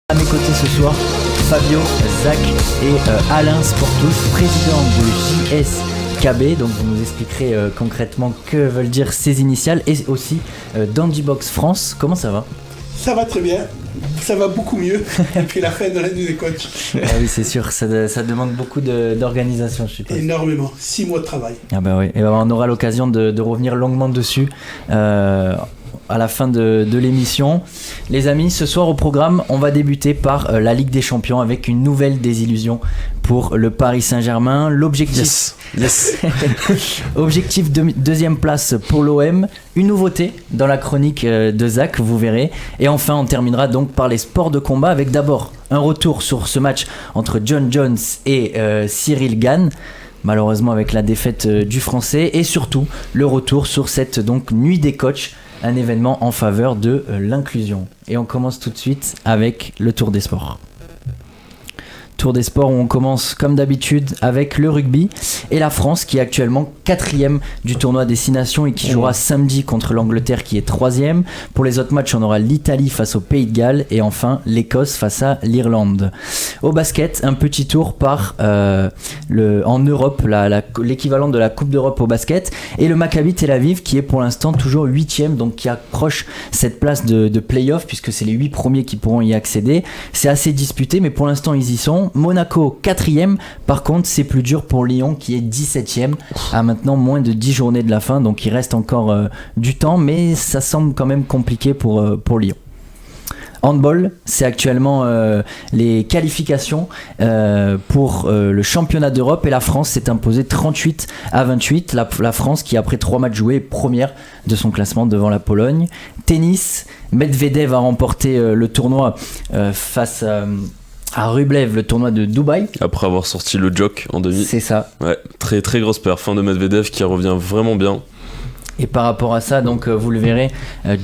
À mes côtés ce soir, Fabio, Zach et Alain Sportous, président de JSKB. Donc vous nous expliquerez concrètement que veulent dire ces initiales, et aussi d'Handybox France. Comment ça va ? Ça va très bien, ça va beaucoup mieux depuis la fin de l'année des coachs. Ah oui, c'est sûr, ça demande beaucoup d'organisation, je suppose. Énormément, 6 mois de travail. Ah bah oui, et ben on aura l'occasion de revenir longuement dessus à la fin de l'émission. Les amis, ce soir au programme, on va débuter par la Ligue des Champions avec une nouvelle désillusion pour le Paris Saint-Germain. L'objectif, yes. Objectif deuxième place pour l'OM. Une nouveauté dans la chronique de Zach, vous verrez. Et enfin, on terminera donc par les sports de combat avec d'abord un retour sur ce match entre John Jones et Cyril Gane. Malheureusement avec la défaite du Français, et surtout le retour sur cette donc nuit des coachs, un événement en faveur de l'inclusion. Et on commence tout de suite avec le Tour des Sports. Tour des Sports où on commence comme d'habitude avec le rugby et la France qui est actuellement 4e du tournoi Destination et qui jouera samedi contre l'Angleterre qui est 3e. Pour les autres matchs, on aura l'Italie face au Pays de Galles et enfin l'Écosse face à l'Irlande. Au basket, un petit tour par en Europe, l'équivalent de la Coupe d'Europe au basket, et le Maccabi Tel Aviv qui est pour l'instant toujours 8e, donc qui approche cette place de play-off puisque c'est les 8 premiers qui pourront y accéder. C'est assez disputé mais pour l'instant ils y sont. Monaco 4e, par contre c'est plus dur pour Lyon qui est 17e à maintenant moins de 10 journées de la fin, donc il reste encore du temps mais ça semble quand même compliqué pour Lyon. Handball, c'est actuellement les qualifications pour le championnat d'Europe et la France s'est imposée 38-28. La France qui après 3 matchs joués est première de son classement devant la Pologne. Tennis, Medvedev a remporté le tournoi face à Rublev, le tournoi de Dubaï. Après avoir sorti le Djok en demi. C'est ça. Ouais, très très grosse perf de Medvedev qui revient vraiment bien. Et par rapport à ça, donc vous le verrez,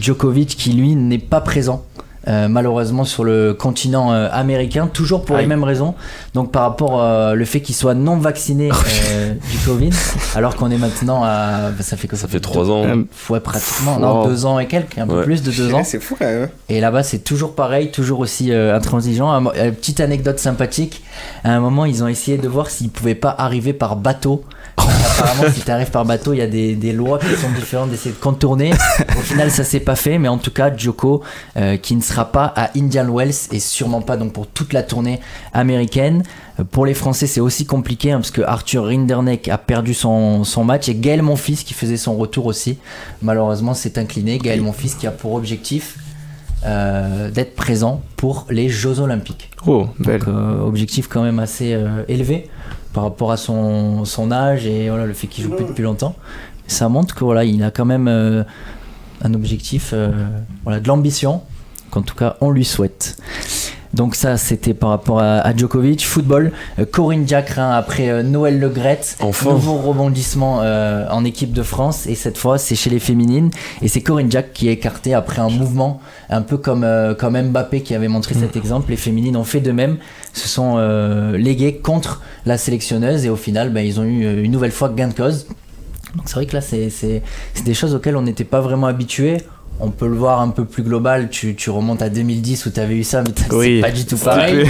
Djokovic qui lui n'est pas présent. Malheureusement sur le continent américain, toujours pour les mêmes raisons, donc par rapport le fait qu'il soit non vacciné du Covid, alors qu'on est maintenant à ça fait 3 ans ouais, pratiquement 2 ans et quelques, un peu plus de 2 ans, c'est fou quand même. Et là-bas c'est toujours pareil, toujours aussi intransigeant. Petite anecdote sympathique, à un moment ils ont essayé de voir s'ils pouvaient pas arriver par bateau. Apparemment si tu arrives par bateau il y a des lois qui sont différentes d'essayer de contourner. Au final ça s'est pas fait, mais en tout cas Djoko qui ne sera pas à Indian Wells et sûrement pas donc pour toute la tournée américaine. Pour les Français c'est aussi compliqué parce que Arthur Rinderknecht a perdu son match et Gaël Monfils qui faisait son retour aussi malheureusement s'est incliné. Gaël Monfils qui a pour objectif d'être présent pour les Jeux Olympiques. Donc objectif quand même assez élevé par rapport à son âge et voilà, le fait qu'il joue plus depuis longtemps. Ça montre que voilà, il a quand même un objectif, de l'ambition, qu'en tout cas on lui souhaite. Donc ça c'était par rapport à Djokovic. Football, Corinne Diacre après Noël Le Graët, nouveau rebondissement en équipe de France, et cette fois c'est chez les féminines et c'est Corinne Diacre qui est écartée après un mouvement un peu comme Mbappé qui avait montré cet exemple. Les féminines ont fait de même, se sont léguées contre la sélectionneuse et au final ils ont eu une nouvelle fois gain de cause. Donc c'est vrai que là c'est des choses auxquelles on n'était pas vraiment habitué. On peut le voir un peu plus global, tu remontes à 2010 où tu avais eu ça, mais c'est pas du tout pareil.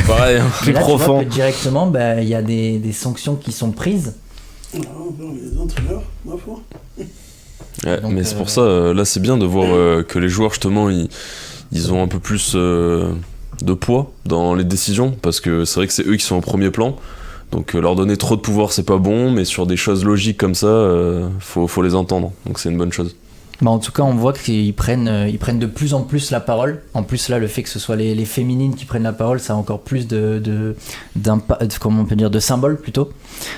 Plus là, profond. Tu vois que directement, il y a des sanctions qui sont prises. Non, les entraîneurs, ma foi. Ouais, donc, mais c'est pour ça, là c'est bien de voir que les joueurs justement, ils ont un peu plus de poids dans les décisions, parce que c'est vrai que c'est eux qui sont au premier plan. Donc leur donner trop de pouvoir c'est pas bon, mais sur des choses logiques comme ça, faut les entendre, donc c'est une bonne chose. En tout cas, on voit qu'ils prennent de plus en plus la parole. En plus, là, le fait que ce soit les féminines qui prennent la parole, ça a encore plus comment on peut dire, de symboles plutôt.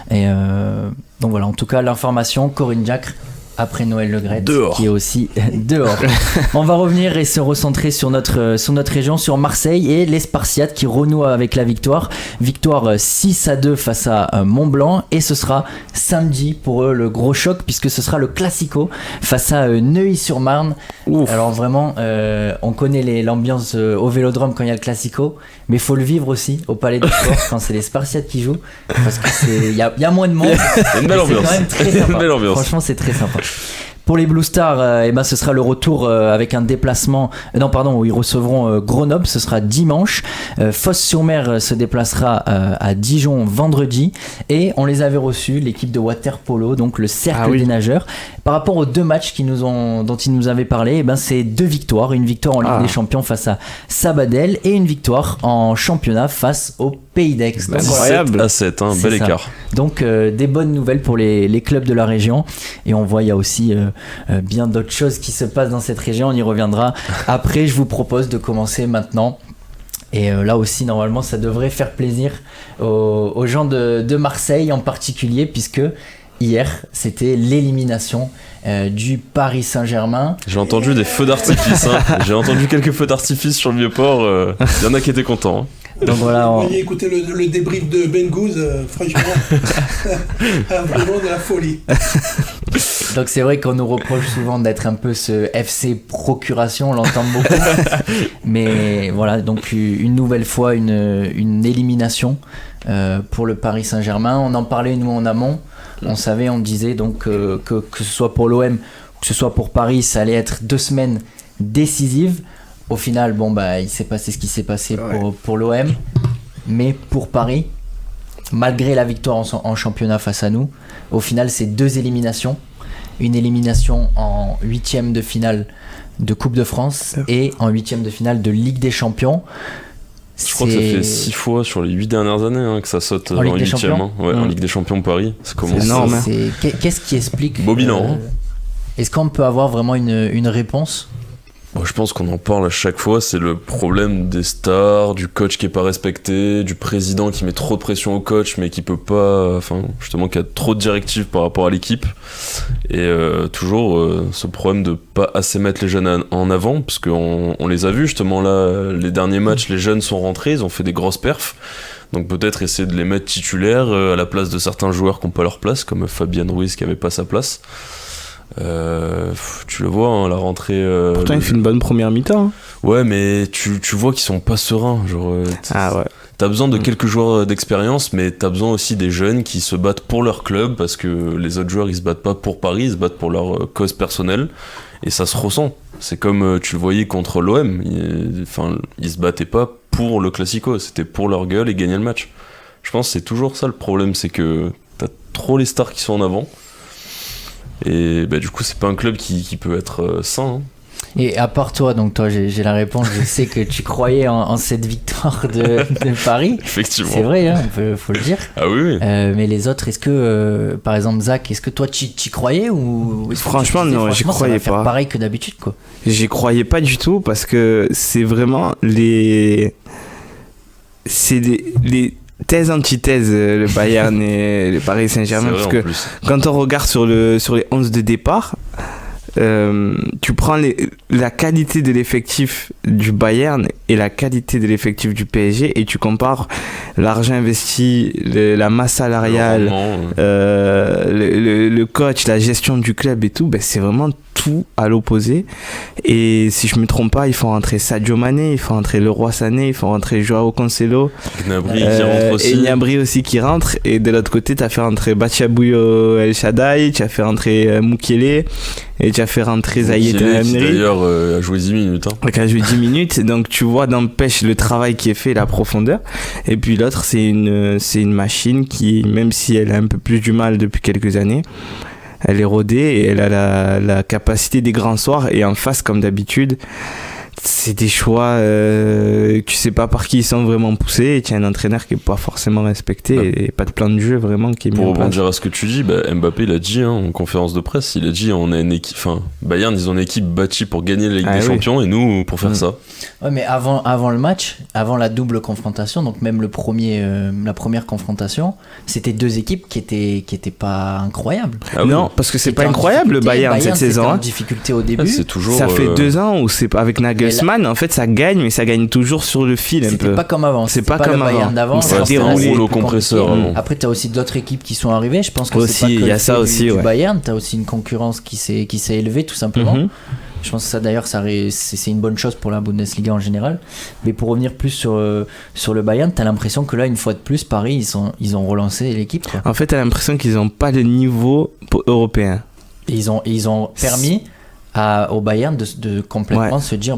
Et donc voilà, en tout cas, l'information, Corinne Diacre après Noël Le Graët, qui est aussi dehors. On va revenir et se recentrer sur notre région, sur Marseille et les Spartiates qui renouent avec la victoire 6-2 face à Mont-Blanc, et ce sera samedi pour eux le gros choc puisque ce sera le Classico face à Neuilly-sur-Marne. Alors vraiment on connaît l'ambiance au Vélodrome quand il y a le Classico, mais il faut le vivre aussi au Palais des Sports quand c'est les Spartiates qui jouent, parce que il y a moins de monde. Une belle ambiance. C'est quand même très sympa. Une belle ambiance. Franchement c'est très sympa. Pour les Blue Stars, eh ben, ce sera le retour avec un déplacement. Où ils recevront Grenoble, ce sera dimanche. Fos-sur-Mer se déplacera à Dijon vendredi. Et on les avait reçus, l'équipe de water-polo, donc le cercle des nageurs. Par rapport aux 2 matchs dont ils nous avaient parlé, eh ben, c'est 2 victoires. Une victoire en Ligue des Champions face à Sabadell et une victoire en championnat face au Pays d'Aix. Incroyable. 7 à 7, bel écart. Donc des bonnes nouvelles pour les clubs de la région. Et on voit, il y a aussi bien d'autres choses qui se passent dans cette région. On y reviendra après. Je vous propose de commencer maintenant. Et là aussi, normalement, ça devrait faire plaisir aux gens de Marseille en particulier, puisque hier, c'était l'élimination du Paris Saint-Germain. J'ai entendu des feux d'artifice. J'ai entendu quelques feux d'artifice sur le Vieux-Port. Il y en a qui étaient contents. Donc voilà, Vous voyez écouter le débrief de Ben Gouz, franchement, vraiment de la folie. Donc c'est vrai qu'on nous reproche souvent d'être un peu ce FC procuration, on l'entend beaucoup. Mais voilà, donc une nouvelle fois une élimination pour le Paris Saint-Germain. On en parlait nous en amont. On savait, on disait donc que ce soit pour l'OM ou que ce soit pour Paris, ça allait être 2 semaines décisives. Au final, il s'est passé ce qui s'est passé pour l'OM. Mais pour Paris, malgré la victoire en championnat face à nous, au final, c'est 2 éliminations. Une élimination en 8e de finale de Coupe de France et en 8e de finale de Ligue des Champions. Je crois que ça fait 6 fois sur les 8 dernières années que ça saute en 8e. En Ligue des Champions Paris. C'est énorme. Qu'est-ce qui explique beau bilan. Est-ce qu'on peut avoir vraiment une réponse ? Je pense qu'on en parle à chaque fois, c'est le problème des stars, du coach qui est pas respecté, du président qui met trop de pression au coach mais qui peut pas, justement qui a trop de directives par rapport à l'équipe, et toujours ce problème de pas assez mettre les jeunes en avant, parce qu'on les a vus justement là, les derniers matchs, les jeunes sont rentrés, ils ont fait des grosses perfs, donc peut-être essayer de les mettre titulaires à la place de certains joueurs qui n'ont pas leur place, comme Fabien Ruiz qui avait pas sa place. Tu le vois, la rentrée. Pourtant, il fait une bonne première mi-temps. Ouais, mais tu vois qu'ils sont pas sereins. T'as besoin de quelques joueurs d'expérience, mais t'as besoin aussi des jeunes qui se battent pour leur club, parce que les autres joueurs ils se battent pas pour Paris, ils se battent pour leur cause personnelle, et ça se ressent. C'est comme tu le voyais contre l'OM, ils se battaient pas pour le Classico, c'était pour leur gueule et gagner le match. Je pense que c'est toujours ça le problème, c'est que t'as trop les stars qui sont en avant. Et du coup, c'est pas un club qui peut être sain. Et à part toi, donc toi, j'ai la réponse. Je sais que tu croyais en cette victoire de Paris. Effectivement. C'est vrai, faut le dire. Ah oui. Mais les autres, est-ce que, par exemple, Zach, est-ce que toi, tu croyais ou Franchement, non, j'y croyais pas. Ça va faire pareil que d'habitude, quoi. J'y croyais pas du tout, parce que c'est vraiment les thèse, antithèse, le Bayern et le Paris Saint-Germain, parce que quand on regarde sur les 11 de départ, tu prends la qualité de l'effectif du Bayern et la qualité de l'effectif du PSG et tu compares l'argent investi, la masse salariale, le coach, la gestion du club et tout, c'est vraiment tout à l'opposé. Et si je me trompe pas, ils font rentrer Sadio Mané, ils font rentrer Leroy Sané, ils font rentrer Joao Cancelo, Gnabry qui rentre aussi. Et Gnabry aussi qui rentre. Et de l'autre côté, tu as fait rentrer Bachabouyo El Shaddai, tu as fait rentrer Mukele et tu as fait rentrer Zayed Emri. D'ailleurs a joué 10 minutes. Qui a joué 10 minutes. Donc tu vois, n'empêche le travail qui est fait, la profondeur. Et puis l'autre, c'est une machine qui, même si elle a un peu plus du mal depuis quelques années, elle est rodée et elle a la capacité des grands soirs. Et en face, comme d'habitude, c'est des choix, tu sais pas par qui ils sont vraiment poussés. Et tu as un entraîneur qui est pas forcément respecté et pas de plan de jeu vraiment qui est mis en place. Pour rebondir à ce que tu dis, Mbappé il a dit en conférence de presse, il a dit on a une équipe, Bayern ils ont une équipe bâtie pour gagner la Ligue des Champions et nous pour faire ça. Ouais, mais avant le match, avant la double confrontation, donc même la première confrontation, c'était 2 équipes qui étaient pas incroyables. Non, parce que c'est pas incroyable le Bayern cette saison. En difficulté au début. C'est toujours, ça fait 2 ans où c'est avec Nagelsmann, en fait ça gagne, mais ça gagne toujours sur le fil un peu. C'était pas comme avant. C'est pas comme le Bayern d'avant. C'était un rouleau compresseur. Après, t'as aussi d'autres équipes qui sont arrivées. Je pense que aussi, c'est pas que y a ça aussi, du Bayern. T'as aussi une concurrence qui s'est élevée tout simplement. Je pense que ça d'ailleurs c'est une bonne chose pour la Bundesliga en général. Mais pour revenir plus sur le Bayern, t'as l'impression que là une fois de plus Paris ils ont relancé l'équipe, quoi. En fait t'as l'impression qu'ils n'ont pas le niveau européen. Et ils ont permis au Bayern de complètement se dire,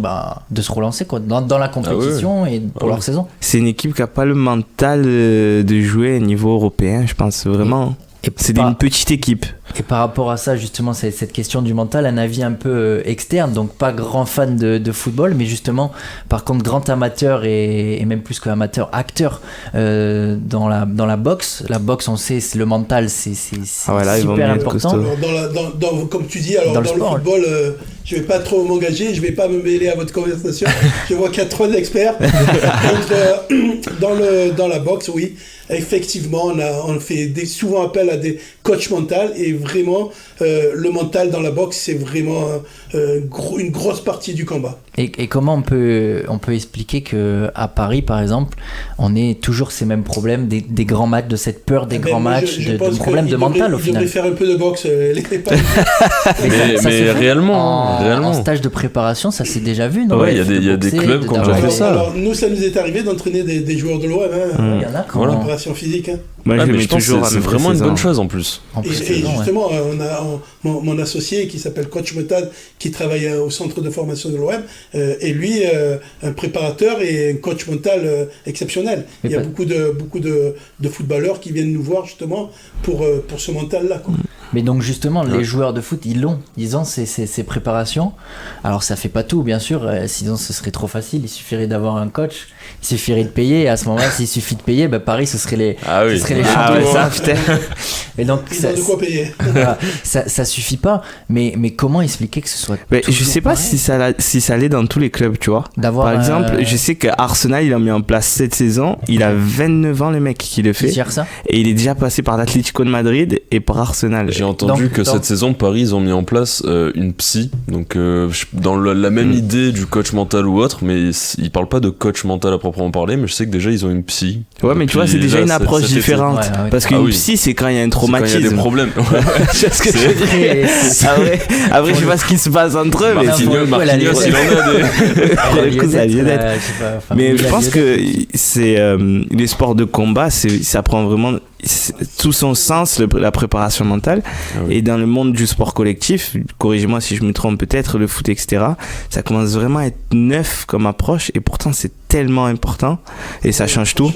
de se relancer quoi, dans la compétition et pour leur saison. C'est une équipe qui n'a pas le mental de jouer au niveau européen, je pense vraiment. C'est une petite équipe. Et par rapport à ça, justement, c'est cette question du mental, un avis un peu externe, donc pas grand fan de football, mais justement, par contre, grand amateur et même plus qu'amateur, acteur dans la boxe. La boxe, on sait, le mental, c'est super important. Alors, comme tu dis, alors dans le football, je vais pas trop m'engager, je vais pas me mêler à votre conversation. Je vois qu'il y a 3 experts. Donc, dans la boxe, oui. Effectivement, on fait souvent appel à des coachs mentaux et vraiment, le mental dans la boxe, c'est vraiment une grosse partie du combat. Et comment on peut expliquer qu'à Paris, par exemple, on ait toujours ces mêmes problèmes, des grands matchs, de cette peur des grands matchs, de problèmes de mental au final. Il devrait faire un peu de boxe, mais réellement, en stage de préparation, ça s'est déjà vu, non? Ouais, il y a des clubs qui ont déjà fait ça. Alors, nous, ça nous est arrivé d'entraîner des joueurs de l'OM, il y en a en préparation physique. Moi, je pense que c'est vraiment une bonne chose en plus. Et justement, on a mon associé qui s'appelle Coach Metad, qui travaille au centre de formation de l'OM, et lui, un préparateur et un coach mental exceptionnel. Il y a beaucoup de footballeurs qui viennent nous voir justement pour ce mental-là, quoi. Mais donc justement, les joueurs de foot, ils ont ces préparations. Alors ça fait pas tout, bien sûr, sinon ce serait trop facile. Il suffirait d'avoir un coach, il suffirait de payer. Et à ce moment-là, s'il suffit de payer, Paris, ce serait les champions. Et donc, ils ont de quoi payer. ça suffit pas. Mais comment expliquer que ce soit je sais pas si ça allait dans tous les clubs, tu vois. Par exemple, je sais qu'Arsenal, il a mis en place cette saison. Il a 29 ans, le mec qui le fait. Et il est déjà passé par l'Atlético de Madrid et par Arsenal. J'ai entendu que cette saison, Paris, ils ont mis en place une psy, donc dans la même idée du coach mental ou autre, mais ils parlent pas de coach mental à proprement parler, mais je sais que déjà ils ont une psy. Ouais, mais tu vois, c'est déjà une approche différente. Parce qu'une psy, c'est quand il y a un traumatisme. Il y a des problèmes. C'est ce que je veux dire. Après, je sais pas ce qui se passe entre eux, mais Marquinhos, il en a des. Mais je pense que c'est les sports de combat, ça prend vraiment tout son sens, la préparation mentale. Et dans le monde du sport collectif, corrigez-moi si je me trompe peut-être, le foot, etc., ça commence vraiment à être neuf comme approche, et pourtant c'est tellement important et ça change tout.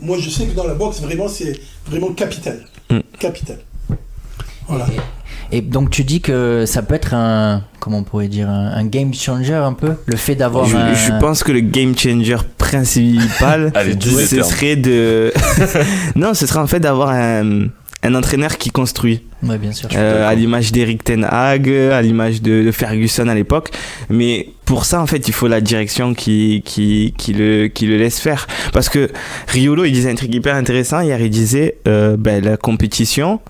Moi je sais que dans la boxe, vraiment c'est vraiment capital. Capital. Voilà. Et donc tu dis que ça peut être un game changer un peu, le fait d'avoir je pense que le game changer principal ce serait en fait d'avoir un entraîneur qui construit. Ouais, bien sûr. À l'image d'Eric Ten Hag, à l'image de Ferguson à l'époque. Mais pour ça, en fait, il faut la direction qui le laisse faire. Parce que Riolo, il disait un truc hyper intéressant. Hier, il disait la compétition,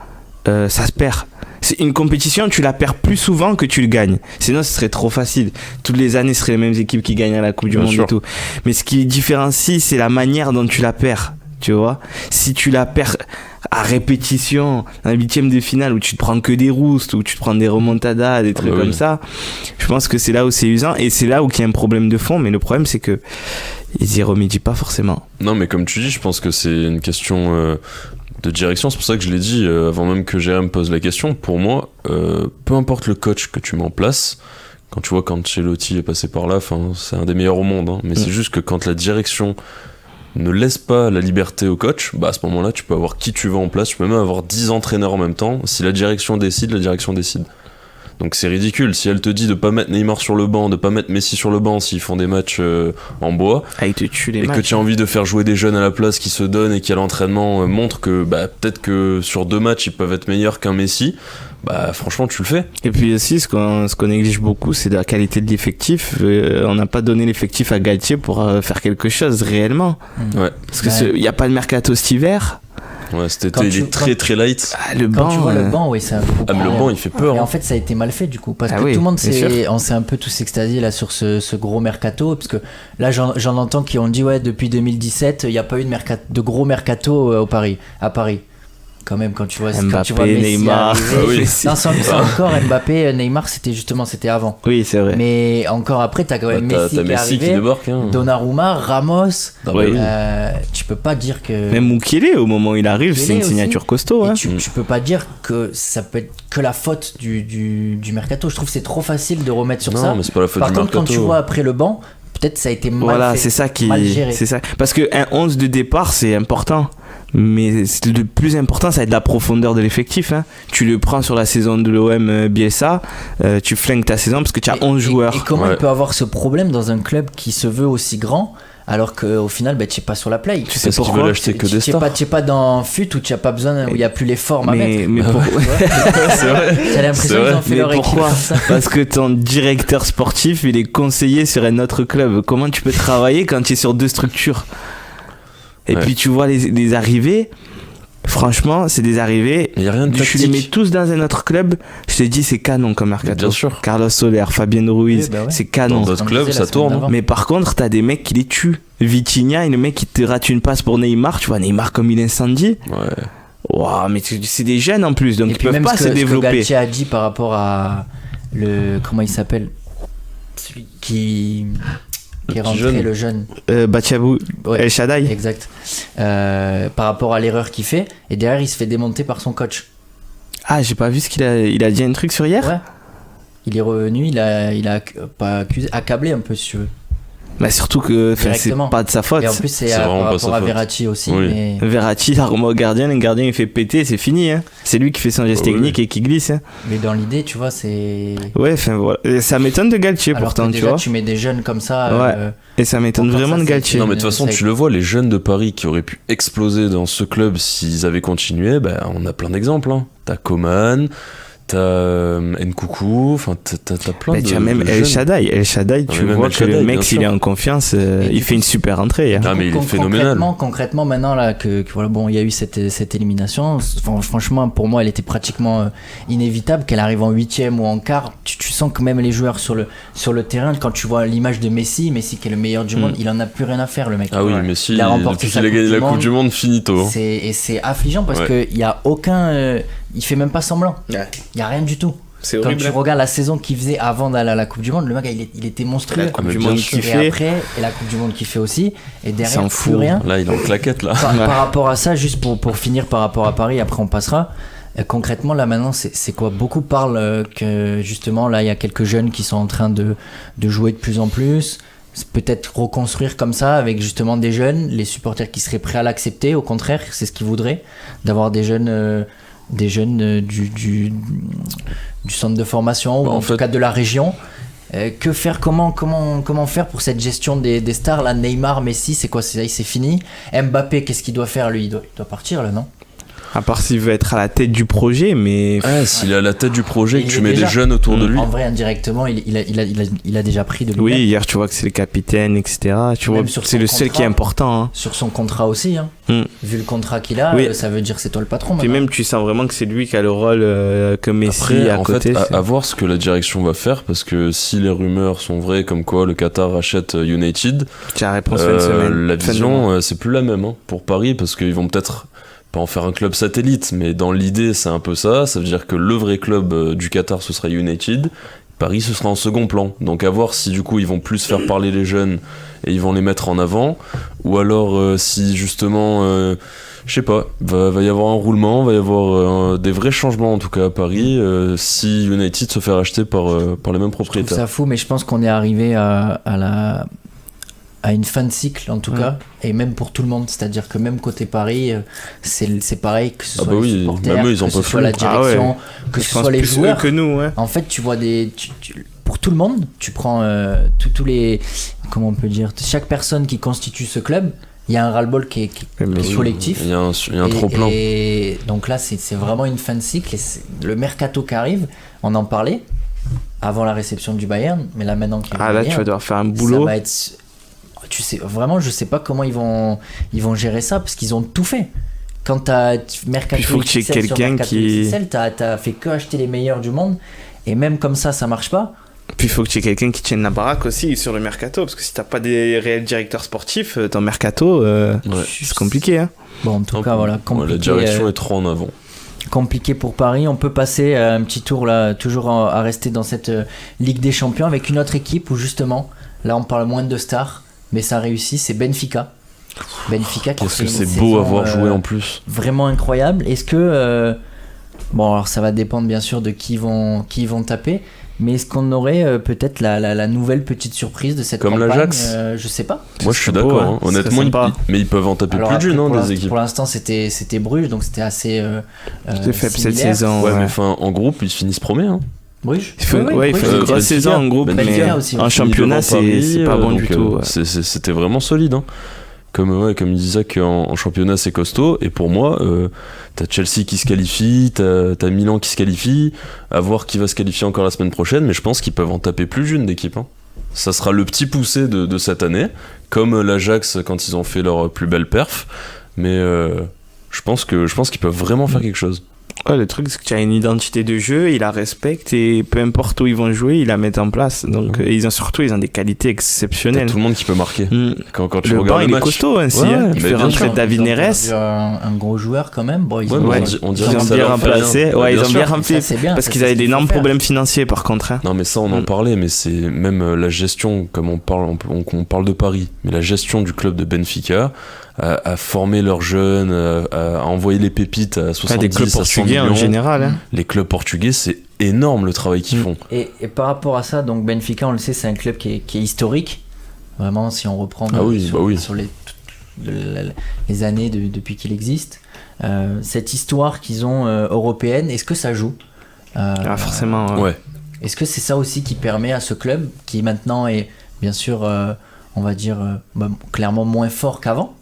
ça se perd. C'est une compétition, tu la perds plus souvent que tu le gagnes. Sinon, ce serait trop facile. Toutes les années, ce seraient les mêmes équipes qui gagneraient la Coupe du Monde et tout. Mais ce qui différencie, c'est la manière dont tu la perds. Tu vois, si tu la perds à répétition, dans la 8e de finale où tu te prends que des roustes, où tu te prends des remontadas, des trucs comme ça, je pense que c'est là où c'est usant et c'est là où il y a un problème de fond. Mais le problème, c'est que ils y remédient pas forcément. Non, mais comme tu dis, je pense que c'est une question de direction. C'est pour ça que je l'ai dit avant même que Jérém me pose la question. Pour moi, peu importe le coach que tu mets en place, quand tu vois qu'Ancelotti est passé par là, c'est un des meilleurs au monde, hein, mais c'est juste que quand la direction ne laisse pas la liberté au coach, à ce moment-là, tu peux avoir qui tu veux en place, tu peux même avoir 10 entraîneurs en même temps. Si la direction décide, la direction décide. Donc c'est ridicule. Si elle te dit de pas mettre Neymar sur le banc, de pas mettre Messi sur le banc s'ils font des matchs en bois, que tu as envie de faire jouer des jeunes à la place qui se donnent et qui à l'entraînement montrent que peut-être que sur 2 matchs ils peuvent être meilleurs qu'un Messi, franchement tu le fais. Et puis aussi ce qu'on néglige beaucoup, c'est la qualité de l'effectif. On n'a pas donné l'effectif à Galtier pour faire quelque chose réellement. Ouais. Parce que il n'y a pas de mercato cet hiver. Ouais, cet été il est très très light. Le banc, oui, ça. Mais le banc il fait peur. Et en fait, ça a été mal fait du coup, parce que tout le monde on s'est un peu tous extasiés là sur ce gros mercato, parce que là j'en entends qui ont dit depuis 2017 il n'y a pas eu de gros mercato à Paris. quand même, quand tu vois Mbappé, Messi Neymar. arriver, non, sans encore Mbappé, Neymar, c'était avant. Oui, c'est vrai. Mais encore après, t'as quand même Messi qui est arrivé, qui débarque, hein. Donnarumma, Ramos. Oui. Tu peux pas dire que. Même Mukele, au moment où il arrive, Mukele c'est une aussi. signature costaud. Hein. Tu peux pas dire que ça peut être que la faute du mercato. Je trouve que c'est trop facile de remettre sur ça. Non, mais c'est pas la faute Par du contre, mercato. quand tu vois après le banc, peut-être ça a été mal Voilà, fait, c'est ça mal géré. c'est ça. Parce que un 11 de départ, c'est important. Mais le plus important, ça va être la profondeur de l'effectif. Hein. Tu le prends sur la saison de l'OM Bielsa, tu flingues ta saison parce que tu as 11 joueurs. Et comment il peut avoir ce problème dans un club qui se veut aussi grand alors qu'au final, tu n'es pas sur la play? Tu sais Parce qu'ils veulent acheter que des stars. Tu n'es pas dans FUT où tu n'as pas besoin, où il n'y a plus les formes à mettre. Mais C'est vrai. J'ai l'impression qu'ils ont fait Mais leur équipe pourquoi? comme ça. Parce que ton directeur sportif, il est conseiller sur un autre club. Comment tu peux travailler quand tu es sur deux structures? Et puis tu vois les arrivées. Franchement, c'est des arrivées. Il n'y a rien de Tu les mets tactique. tous dans un autre club. Je te dis, c'est canon comme mercato. Bien sûr. Carlos Soler, Fabien Ruiz, Oui, bah ouais. c'est canon. Dans d'autres Comme clubs, je disais ça la semaine tourne. d'avant. Mais par contre, t'as des mecs qui les tuent. Vitinha, et le mec qui te rate une passe pour Neymar. Tu vois, Neymar comme il incendie. Ouais. Waouh, mais c'est des jeunes en plus, donc Et ils puis peuvent même pas ce se que développer. Galtier a dit par rapport à comment il s'appelle, celui qui est rentré, jeune. le jeune. Bachabou, Ouais. El Shaddai. Exact. Par rapport à l'erreur qu'il fait, et derrière il se fait démonter par son coach. Ah, j'ai pas vu ce qu'il a. Il a dit un truc sur hier. Ouais. Il est revenu, il a pas accusé, accablé un peu si tu veux. Bah surtout que c'est Directement. pas de sa faute. Et en plus c'est C'est par vraiment pas rapport sa à faute. Verratti aussi. Oui. Mais Verratti, il remet au gardien, le gardien il fait péter, c'est fini. Hein. C'est lui qui fait son geste Oui. technique et qui glisse. Hein. dans l'idée, tu vois, c'est. Ouais, enfin voilà. Et ça m'étonne de Galtier Alors pourtant, que tu déjà, vois. tu mets des jeunes comme ça. Ouais. Et ça m'étonne Pourtant, vraiment ça, de c'est- Galtier. Non, mais de toute façon, ça- tu le vois, les jeunes de Paris qui auraient pu exploser dans ce club s'ils avaient continué, on a plein d'exemples. Hein. T'as Coman, t'as Nkoukou, enfin t'as plein Bah, de. tu as même de El jeunes. Shaddai. El Shaddai, tu mais même vois El que le Shaddai, mec, bien s'il est sûr. en confiance, Et il du fait une super entrée. Hein. Ah, mais il est phénoménal. Concrètement, maintenant là que voilà, bon, il y a eu cette élimination. Franchement, pour moi, elle était pratiquement inévitable. Qu'elle arrive en huitième ou en quart, tu sens que même les joueurs sur le terrain, quand tu vois l'image de Messi qui est le meilleur du monde, il en a plus rien à faire, le mec. Ah oui, mais si, Il a remporté depuis sa qu'il a gagné Coupe la du Coupe Monde. du Monde, finito. hein. C'est affligeant parce Ouais. qu'il y a aucun, il fait même pas semblant. Ouais. Il y a rien du tout. C'est Quand tu regardes la saison qu'il faisait avant d'aller à la Coupe du Monde, le mec il était monstrueux. La Coupe mais du bien Monde sûr. qui Et fait. après, et la Coupe du Monde qu'il fait aussi, et derrière S'en plus fout. rien. Là, il est en claquette, là. Par rapport à ça, juste pour finir par rapport à Paris, après on passera. Concrètement, là maintenant, c'est quoi? Beaucoup parlent que justement, là, il y a quelques jeunes qui sont en train de jouer de plus en plus. C'est peut-être reconstruire comme ça, avec justement des jeunes, les supporters qui seraient prêts à l'accepter. Au contraire, c'est ce qu'ils voudraient, d'avoir des jeunes du centre de formation, ou en tout cas de la région. Que faire, comment faire pour cette gestion des stars là? Neymar, Messi, c'est quoi? C'est fini. Mbappé, qu'est-ce qu'il doit faire lui? Il doit partir là, non? À part s'il veut être à la tête du projet, mais. Ah, s'il est à la tête du projet, Il que est tu mets déjà- des jeunes autour de lui. En vrai, indirectement, il a déjà pris de lui. Oui, hier tu vois que c'est le capitaine, etc. Tu Même vois, sur c'est son le seul qui est contrat. important. Hein. Sur son contrat aussi, hein. Vu le contrat qu'il a, Oui. ça veut dire c'est toi le patron. Puis maintenant. même tu sens vraiment que c'est lui qui a le rôle que Messi Après, à en côté. fait, c'est- à voir ce que la direction va faire, parce que si les rumeurs sont vraies, comme quoi le Qatar rachète United, Tu as la réponse fin de semaine. la Fin de vision, mois. c'est plus la même hein, pour Paris, parce qu'ils vont peut-être pas en faire un club satellite, mais dans l'idée, c'est un peu ça. Ça veut dire que le vrai club du Qatar, ce sera United. Paris, ce sera en second plan. Donc à voir si du coup, ils vont plus faire parler les jeunes et ils vont les mettre en avant, ou alors si justement... je sais pas, va y avoir un roulement, va y avoir des vrais changements en tout cas à Paris si United se fait racheter par les mêmes Je trouve propriétaires. ça fou, mais je pense qu'on est arrivé à une fin de cycle en tout cas, et même pour tout le monde, c'est-à-dire que même côté Paris, c'est pareil, que ce soit Ah bah les oui, supporters, même eux, ils en que ce peuvent soit plus. la direction, que Je ce pense soit les plus joueurs. eux que nous. Ouais. En fait, tu vois pour tout le monde, tu prends tous les, comment on peut dire, chaque personne qui constitue ce club, il y a un ras-le-bol qui est Oui, collectif. Il y a un Et- trop-plein. Et donc là, c'est vraiment une fin de cycle. Et le mercato qui arrive, on en parlait avant la réception du Bayern, mais là maintenant qu'il y a Ah le là, Bayern, tu vas devoir faire un ça boulot. va être, tu sais, vraiment, je sais pas comment ils vont gérer ça, parce qu'ils ont tout fait. Quand t'as mercato Puis il faut que tu aies XXL sur quelqu'un mercato qui- XXL, t'as fait que acheter les meilleurs du monde, et même comme ça marche pas. Puis il faut que tu aies quelqu'un qui tienne la baraque aussi sur le mercato, parce que si t'as pas des réels directeurs sportifs, ton mercato, c'est compliqué. Hein. Bon, en tout cas, voilà, compliqué. La direction est trop en avant. Compliqué pour Paris. On peut passer un petit tour là, toujours à rester dans cette Ligue des Champions avec une autre équipe où justement, là on parle moins de stars, mais ça réussit, c'est Benfica. Benfica qui Qu'est-ce que c'est beau à voir jouer en plus. Vraiment incroyable. Est-ce que bon, alors ça va dépendre bien sûr de qui vont taper, mais est-ce qu'on aurait peut-être la nouvelle petite surprise de cette campagne ? Comme l'Ajax Je sais pas. Moi je suis d'accord, hein. Honnêtement, mais ils peuvent en taper alors plus après, d'une, des équipes. Pour l'instant c'était Bruges, donc c'était assez c'est faible cette similaire. saison. Ouais, mais enfin en groupe ils finissent premiers. Hein. Bruges. Il faut Bruges, une grosse saison en groupe, mais aussi, en championnat c'est pas bon du tout. Ouais. C'était vraiment solide. Hein. Comme il disait qu'en championnat c'est costaud, et pour moi t'as Chelsea qui se qualifie, t'as Milan qui se qualifie, à voir qui va se qualifier encore la semaine prochaine, mais je pense qu'ils peuvent en taper plus d'une d'équipe. Hein. Ça sera le petit poussé de cette année, comme l'Ajax quand ils ont fait leur plus belle perf, mais je pense qu'ils peuvent vraiment faire quelque chose. Ouais, le truc, c'est que tu as une identité de jeu, ils la respectent et peu importe où ils vont jouer, ils la mettent en place. Donc, ils ont des qualités exceptionnelles. T'as tout le monde qui peut marquer. Quand tu le regardes banc, le match. Il est costaud ainsi. Ouais, il fait rentrer David Neres. Un gros joueur quand même. Bon, on dirait ils ont que ça bien leur fait remplacé. rien. Ouais, ils ont bien sûr. rempli. Ça, c'est bien, parce ça, qu'ils c'est avaient ce qu'il d'énormes faut faire. problèmes financiers par contre. Hein. Non, mais ça, on en parlait, mais c'est même la gestion, comme on parle de Paris, mais la gestion du club de Benfica, à former leurs jeunes, à envoyer les pépites à 70 des clubs à 100 portugais millions. en général. Hein. Les clubs portugais, c'est énorme le travail qu'ils font. Et par rapport à ça, donc Benfica, on le sait, c'est un club qui est historique. Vraiment, si on reprend sur les années depuis qu'il existe, cette histoire qu'ils ont européenne, est-ce que ça joue Forcément. Ouais. Est-ce que c'est ça aussi qui permet à ce club, qui maintenant est bien sûr, on va dire, clairement moins fort qu'avant,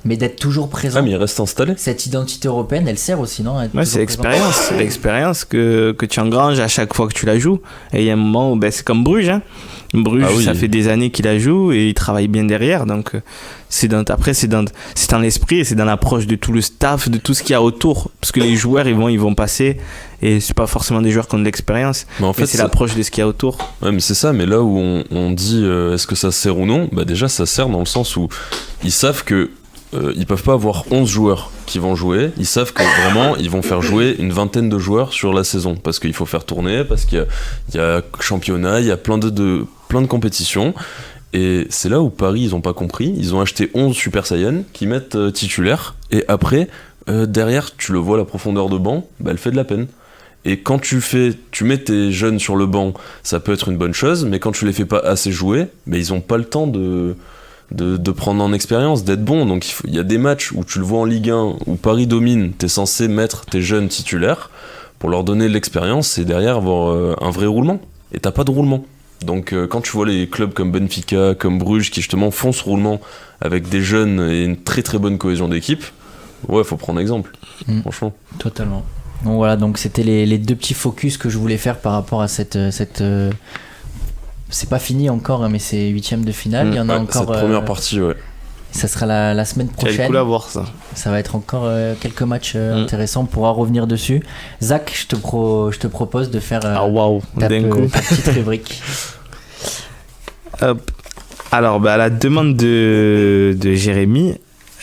mais d'être toujours présent. Ah, mais il reste installé. Cette identité européenne, elle sert aussi, non ? C'est l'expérience. C'est l'expérience que tu engranges à chaque fois que tu la joues. Et il y a un moment où c'est comme Bruges. Hein. Bruges, ça fait des années qu'il la joue et il travaille bien derrière. Donc, c'est dans l'esprit et c'est dans l'approche de tout le staff, de tout ce qu'il y a autour. Parce que les joueurs, ils vont passer et c'est pas forcément des joueurs qui ont de l'expérience. Mais en fait, c'est l'approche de ce qu'il y a autour. Ouais, mais c'est ça. Mais là où on dit est-ce que ça sert ou non, déjà, ça sert dans le sens où ils savent que ils peuvent pas avoir 11 joueurs qui vont jouer. Ils savent que vraiment ils vont faire jouer une vingtaine de joueurs sur la saison parce qu'il faut faire tourner, parce qu'il y a championnat, il y a plein de compétitions. Et c'est là où Paris ils ont pas compris. Ils ont acheté 11 Super Saiyan qui mettent titulaires et après derrière tu le vois, la profondeur de banc elle fait de la peine. Et quand tu mets tes jeunes sur le banc, ça peut être une bonne chose, mais quand tu les fais pas assez jouer, ils ont pas le temps de prendre en expérience, d'être bon. Donc il y a des matchs où tu le vois en Ligue 1 où Paris domine, t'es censé mettre tes jeunes titulaires pour leur donner de l'expérience et derrière avoir un vrai roulement, et t'as pas de roulement. Donc quand tu vois les clubs comme Benfica, comme Bruges qui justement font ce roulement avec des jeunes et une très très bonne cohésion d'équipe, faut prendre exemple, franchement. Totalement. Donc voilà, donc c'était les deux petits focus que je voulais faire par rapport à cette c'est pas fini encore, mais c'est 8e de finale. Il y en a encore. Cette première partie, Ça sera la semaine prochaine. C'est cool à voir ça. Ça va être encore quelques matchs intéressants. On pourra revenir dessus. Zach, je te propose de faire ta petite rubrique. Alors, à la demande de Jérémy,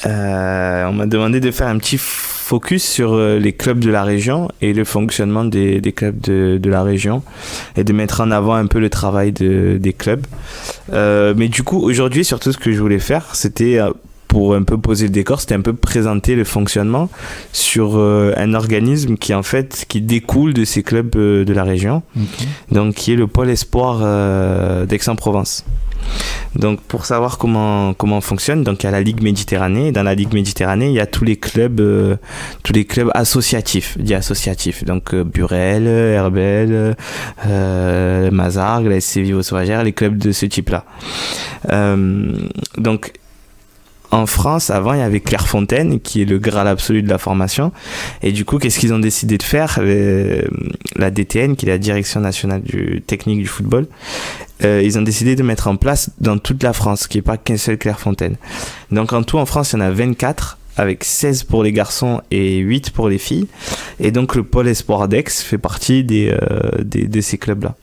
on m'a demandé de faire un petit focus sur les clubs de la région et le fonctionnement des clubs de la région et de mettre en avant un peu le travail des clubs. Mais du coup, aujourd'hui, surtout ce que je voulais faire, c'était pour un peu poser le décor, c'était un peu présenter le fonctionnement sur un organisme qui découle de ces clubs de la région, donc qui est le pôle espoir d'Aix-en-Provence. Donc pour savoir comment on fonctionne, donc il y a la Ligue Méditerranée. Dans la Ligue Méditerranée, il y a tous les clubs associatifs, dits associatifs. Donc Burel, Herbel, Mazargues, la SC Vivo-Sauvagère, les clubs de ce type-là. Donc en France, avant, il y avait Clairefontaine, qui est le graal absolu de la formation. Et du coup, qu'est-ce qu'ils ont décidé de faire ? La DTN, qui est la Direction nationale technique du football, ils ont décidé de mettre en place dans toute la France, qui n'est pas qu'un seul Clairefontaine. Donc en tout, en France, il y en a 24, avec 16 pour les garçons et 8 pour les filles. Et donc le pôle espoir d'Aix fait partie de ces clubs-là.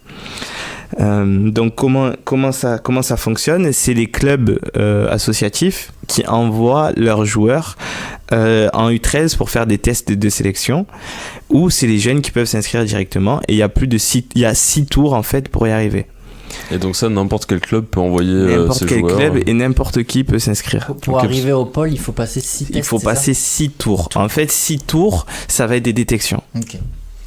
Donc comment ça fonctionne? C'est les clubs associatifs qui envoient leurs joueurs en U13 pour faire des tests de sélection, ou c'est les jeunes qui peuvent s'inscrire directement, et il y a 6 tours en fait pour y arriver. Et donc ça, n'importe quel club peut envoyer ses joueurs. N'importe quel club et n'importe qui peut s'inscrire. Pour arriver au pôle, il faut passer 6 tests. Il faut passer 6 tours. En fait, 6 tours, ça va être des détections. Ok.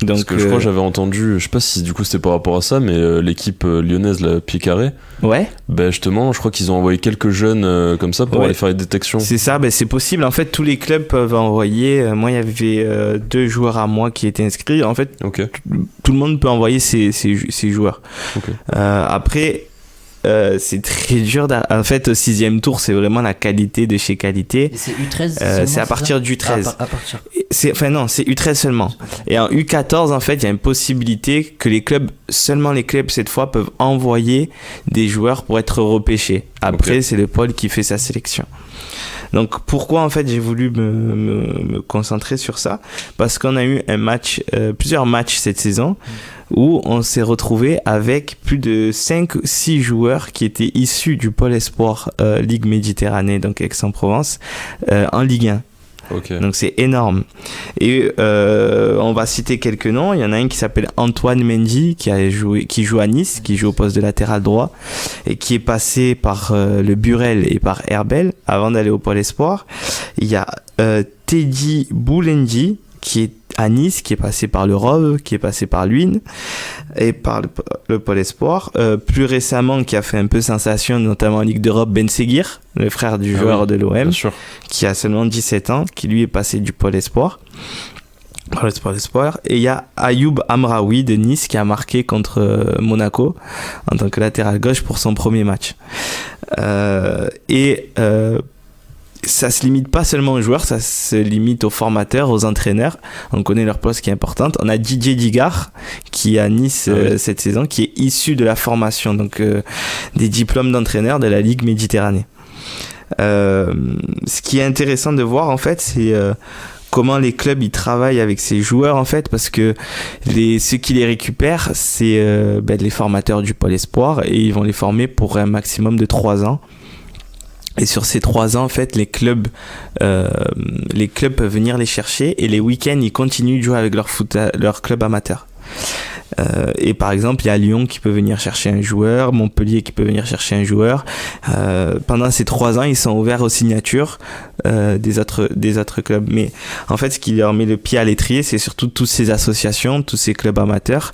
Donc, parce que je crois que j'avais entendu, je sais pas si du coup c'était par rapport à ça, mais l'équipe lyonnaise, la Pied Carré, ouais. Ben justement, je crois qu'ils ont envoyé quelques jeunes comme ça pour aller faire les détections. C'est ça, c'est possible. En fait, tous les clubs peuvent envoyer. Moi, il y avait 2 joueurs à moi qui étaient inscrits. En fait, tout le monde peut envoyer ses joueurs. Après, c'est très dur. En fait, au 6e tour, c'est vraiment la qualité de chez qualité. Et c'est U13 c'est à partir du 13. À partir. Non, c'est U13 seulement. Et en U14, en fait, il y a une possibilité que seulement les clubs cette fois, peuvent envoyer des joueurs pour être repêchés. Après, c'est le pôle qui fait sa sélection. Donc pourquoi en fait j'ai voulu me concentrer sur ça? Parce qu'on a eu plusieurs matchs cette saison où on s'est retrouvé avec plus de 5-6 joueurs qui étaient issus du pôle espoir Ligue Méditerranée, donc Aix-en-Provence, en Ligue 1. Donc c'est énorme. Et on va citer quelques noms. Il y en a un qui s'appelle Antoine Mendy qui joue à Nice, qui joue au poste de latéral droit et qui est passé par le Burel et par Herbel avant d'aller au pôle espoir. Il y a Teddy Boulendi qui est à Nice, qui est passé par le Rove, qui est passé par l'Uine et par le Pôle Espoir. Plus récemment, qui a fait un peu sensation, notamment en Ligue d'Europe, Ben Seguir, le frère du joueur de l'OM, qui a seulement 17 ans, qui lui est passé du Pôle Espoir. Et il y a Ayoub Amraoui de Nice qui a marqué contre Monaco en tant que latéral gauche pour son premier match. Ça se limite pas seulement aux joueurs, ça se limite aux formateurs, aux entraîneurs. On connaît leur poste qui est importante. On a Didier Digard qui est à Nice cette saison, qui est issu de la formation, donc des diplômes d'entraîneur de la Ligue Méditerranée. Ce qui est intéressant de voir en fait, c'est comment les clubs ils travaillent avec ces joueurs en fait, parce que ceux qui les récupèrent, c'est les formateurs du Pôle Espoir, et ils vont les former pour un maximum de 3 ans. Et sur ces 3 ans, en fait, les clubs peuvent venir les chercher, et les week-ends, ils continuent de jouer avec leur club amateur. Et par exemple, il y a Lyon qui peut venir chercher un joueur, Montpellier qui peut venir chercher un joueur. Pendant ces 3 ans, ils sont ouverts aux signatures des autres clubs. Mais en fait, ce qui leur met le pied à l'étrier, c'est surtout toutes ces associations, tous ces clubs amateurs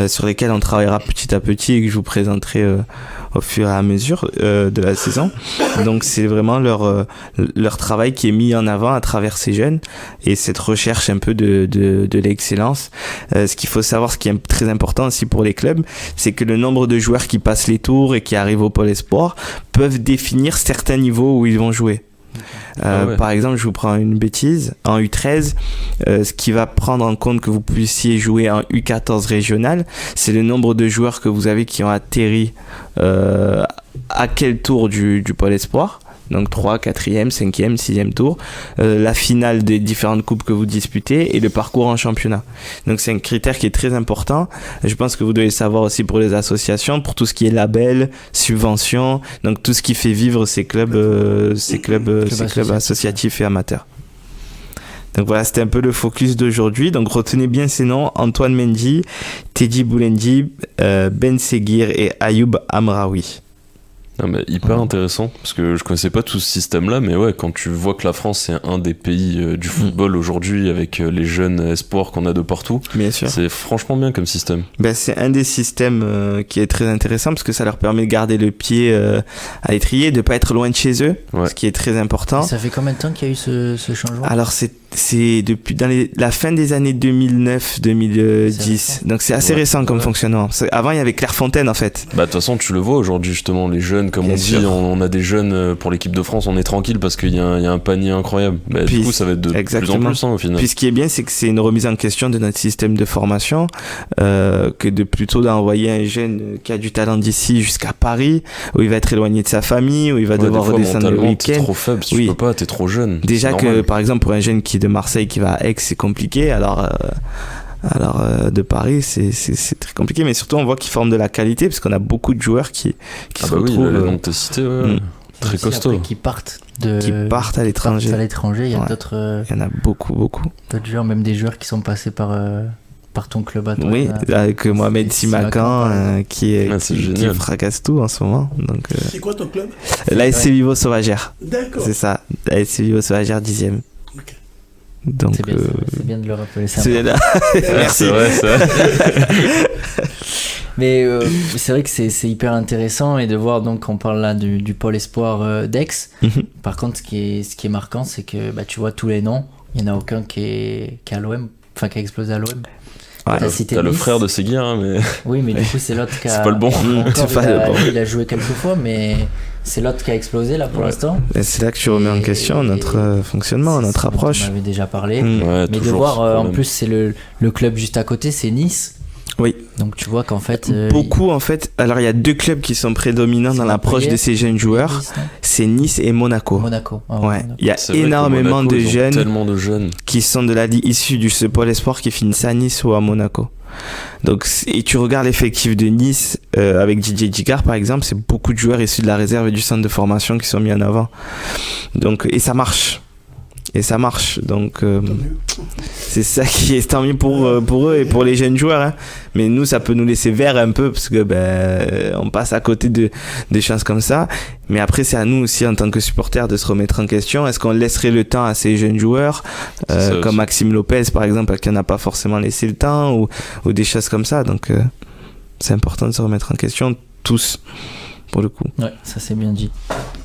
sur lesquels on travaillera petit à petit et que je vous présenterai au fur et à mesure de la saison. Donc c'est vraiment leur travail qui est mis en avant à travers ces jeunes, et cette recherche un peu de l'excellence. Ce qu'il faut savoir, ce qui est très important aussi pour les clubs, c'est que le nombre de joueurs qui passent les tours et qui arrivent au Pôle Espoir peuvent définir certains niveaux où ils vont jouer. Par exemple, je vous prends une bêtise, en U13, ce qui va prendre en compte que vous puissiez jouer en U14 régional, c'est le nombre de joueurs que vous avez qui ont atterri à quel tour du Pôle Espoir. Donc 3, 4e, 5e, 6e tour, la finale des différentes coupes que vous disputez et le parcours en championnat. Donc c'est un critère qui est très important. Je pense que vous devez le savoir aussi pour les associations, pour tout ce qui est label, subvention, donc tout ce qui fait vivre ces clubs associatifs et amateurs. Donc voilà, c'était un peu le focus d'aujourd'hui. Donc retenez bien ces noms: Antoine Mendy, Teddy Boulendi, Ben Seguir et Ayoub Amraoui. Non, mais hyper intéressant, parce que je connaissais pas tout ce système-là, mais ouais, quand tu vois que la France c'est un des pays du football aujourd'hui, avec les jeunes espoirs qu'on a de partout, bien sûr, c'est franchement bien comme système. C'est un des systèmes qui est très intéressant, parce que ça leur permet de garder le pied à l'étrier, de pas être loin de chez eux, ce qui est très important. Et ça fait combien de temps qu'il y a eu ce changement? Alors c'est depuis la fin des années 2009-2010, donc c'est assez récent comme fonctionnement. Avant il y avait Clairefontaine en fait. De toute façon tu le vois aujourd'hui, justement, les jeunes, comme bien on dit, on a des jeunes pour l'équipe de France, on est tranquille parce qu'il y a un panier incroyable. Du coup ça va être de plus en plus au final. Puis ce qui est bien, c'est que c'est une remise en question de notre système de formation, que de plutôt d'envoyer un jeune qui a du talent d'ici jusqu'à Paris, où il va être éloigné de sa famille, où il va devoir redescendre le week-end. T'es trop faible, tu peux pas, t'es trop jeune. Déjà que par exemple pour un jeune qui est de Marseille qui va à Aix, c'est compliqué. Alors Alors, de Paris, c'est très compliqué, mais surtout, on voit qu'ils forment de la qualité, parce qu'on a beaucoup de joueurs qui se retrouvent... les noms que t'as cités, très costaud. Qui partent à l'étranger. Il y a d'autres... Il y en a beaucoup. D'autres joueurs, même des joueurs qui sont passés par ton club à toi. Oui, avec Mohamed Simakan, qui fracasse tout en ce moment. Donc, c'est quoi ton club? L'ASC Vivo Sauvagère. D'accord. C'est ça, l'ASC Vivo Sauvagère 10e. Ok. Donc, c'est bien de le rappeler. Merci. C'est vrai. Mais c'est vrai que c'est hyper intéressant, et de voir, donc on parle là du pôle espoir d'Aix. Par contre, ce qui est marquant, c'est que tu vois tous les noms, il n'y en a aucun qui est à l'OM, enfin qui a explosé à l'OM. T'as le frère de Seguir, mais... Oui, mais du coup c'est l'autre qui a... C'est pas le bon. Il a joué quelques fois, mais c'est l'autre qui a explosé là pour l'instant. Et c'est là que tu remets en question notre fonctionnement, notre approche. On avait déjà parlé. Ouais, mais de voir, en plus c'est le club juste à côté, c'est Nice. Oui. Donc tu vois qu'en fait... Beaucoup en fait. Alors il y a 2 clubs qui sont prédominants dans l'approche de ces jeunes joueurs. Nice, c'est Nice et Monaco. Monaco. Il y a énormément de jeunes, tellement de jeunes qui sont de la ligue issue du ce pôle espoir qui finissent à Nice ou à Monaco. Donc, et tu regardes l'effectif de Nice avec Didier Digard par exemple, c'est beaucoup de joueurs issus de la réserve et du centre de formation qui sont mis en avant. Donc, et ça marche. Donc c'est ça qui est tant mieux pour eux et pour les jeunes joueurs, hein. Mais nous, ça peut nous laisser vert un peu, parce que on passe à côté de chances comme ça. Mais après, c'est à nous aussi en tant que supporters de se remettre en question. Est-ce qu'on laisserait le temps à ces jeunes joueurs comme Maxime Lopez par exemple, qui n'a pas forcément laissé le temps, ou des choses comme ça. Donc c'est important de se remettre en question tous, pour le coup. Ouais, ça c'est bien dit.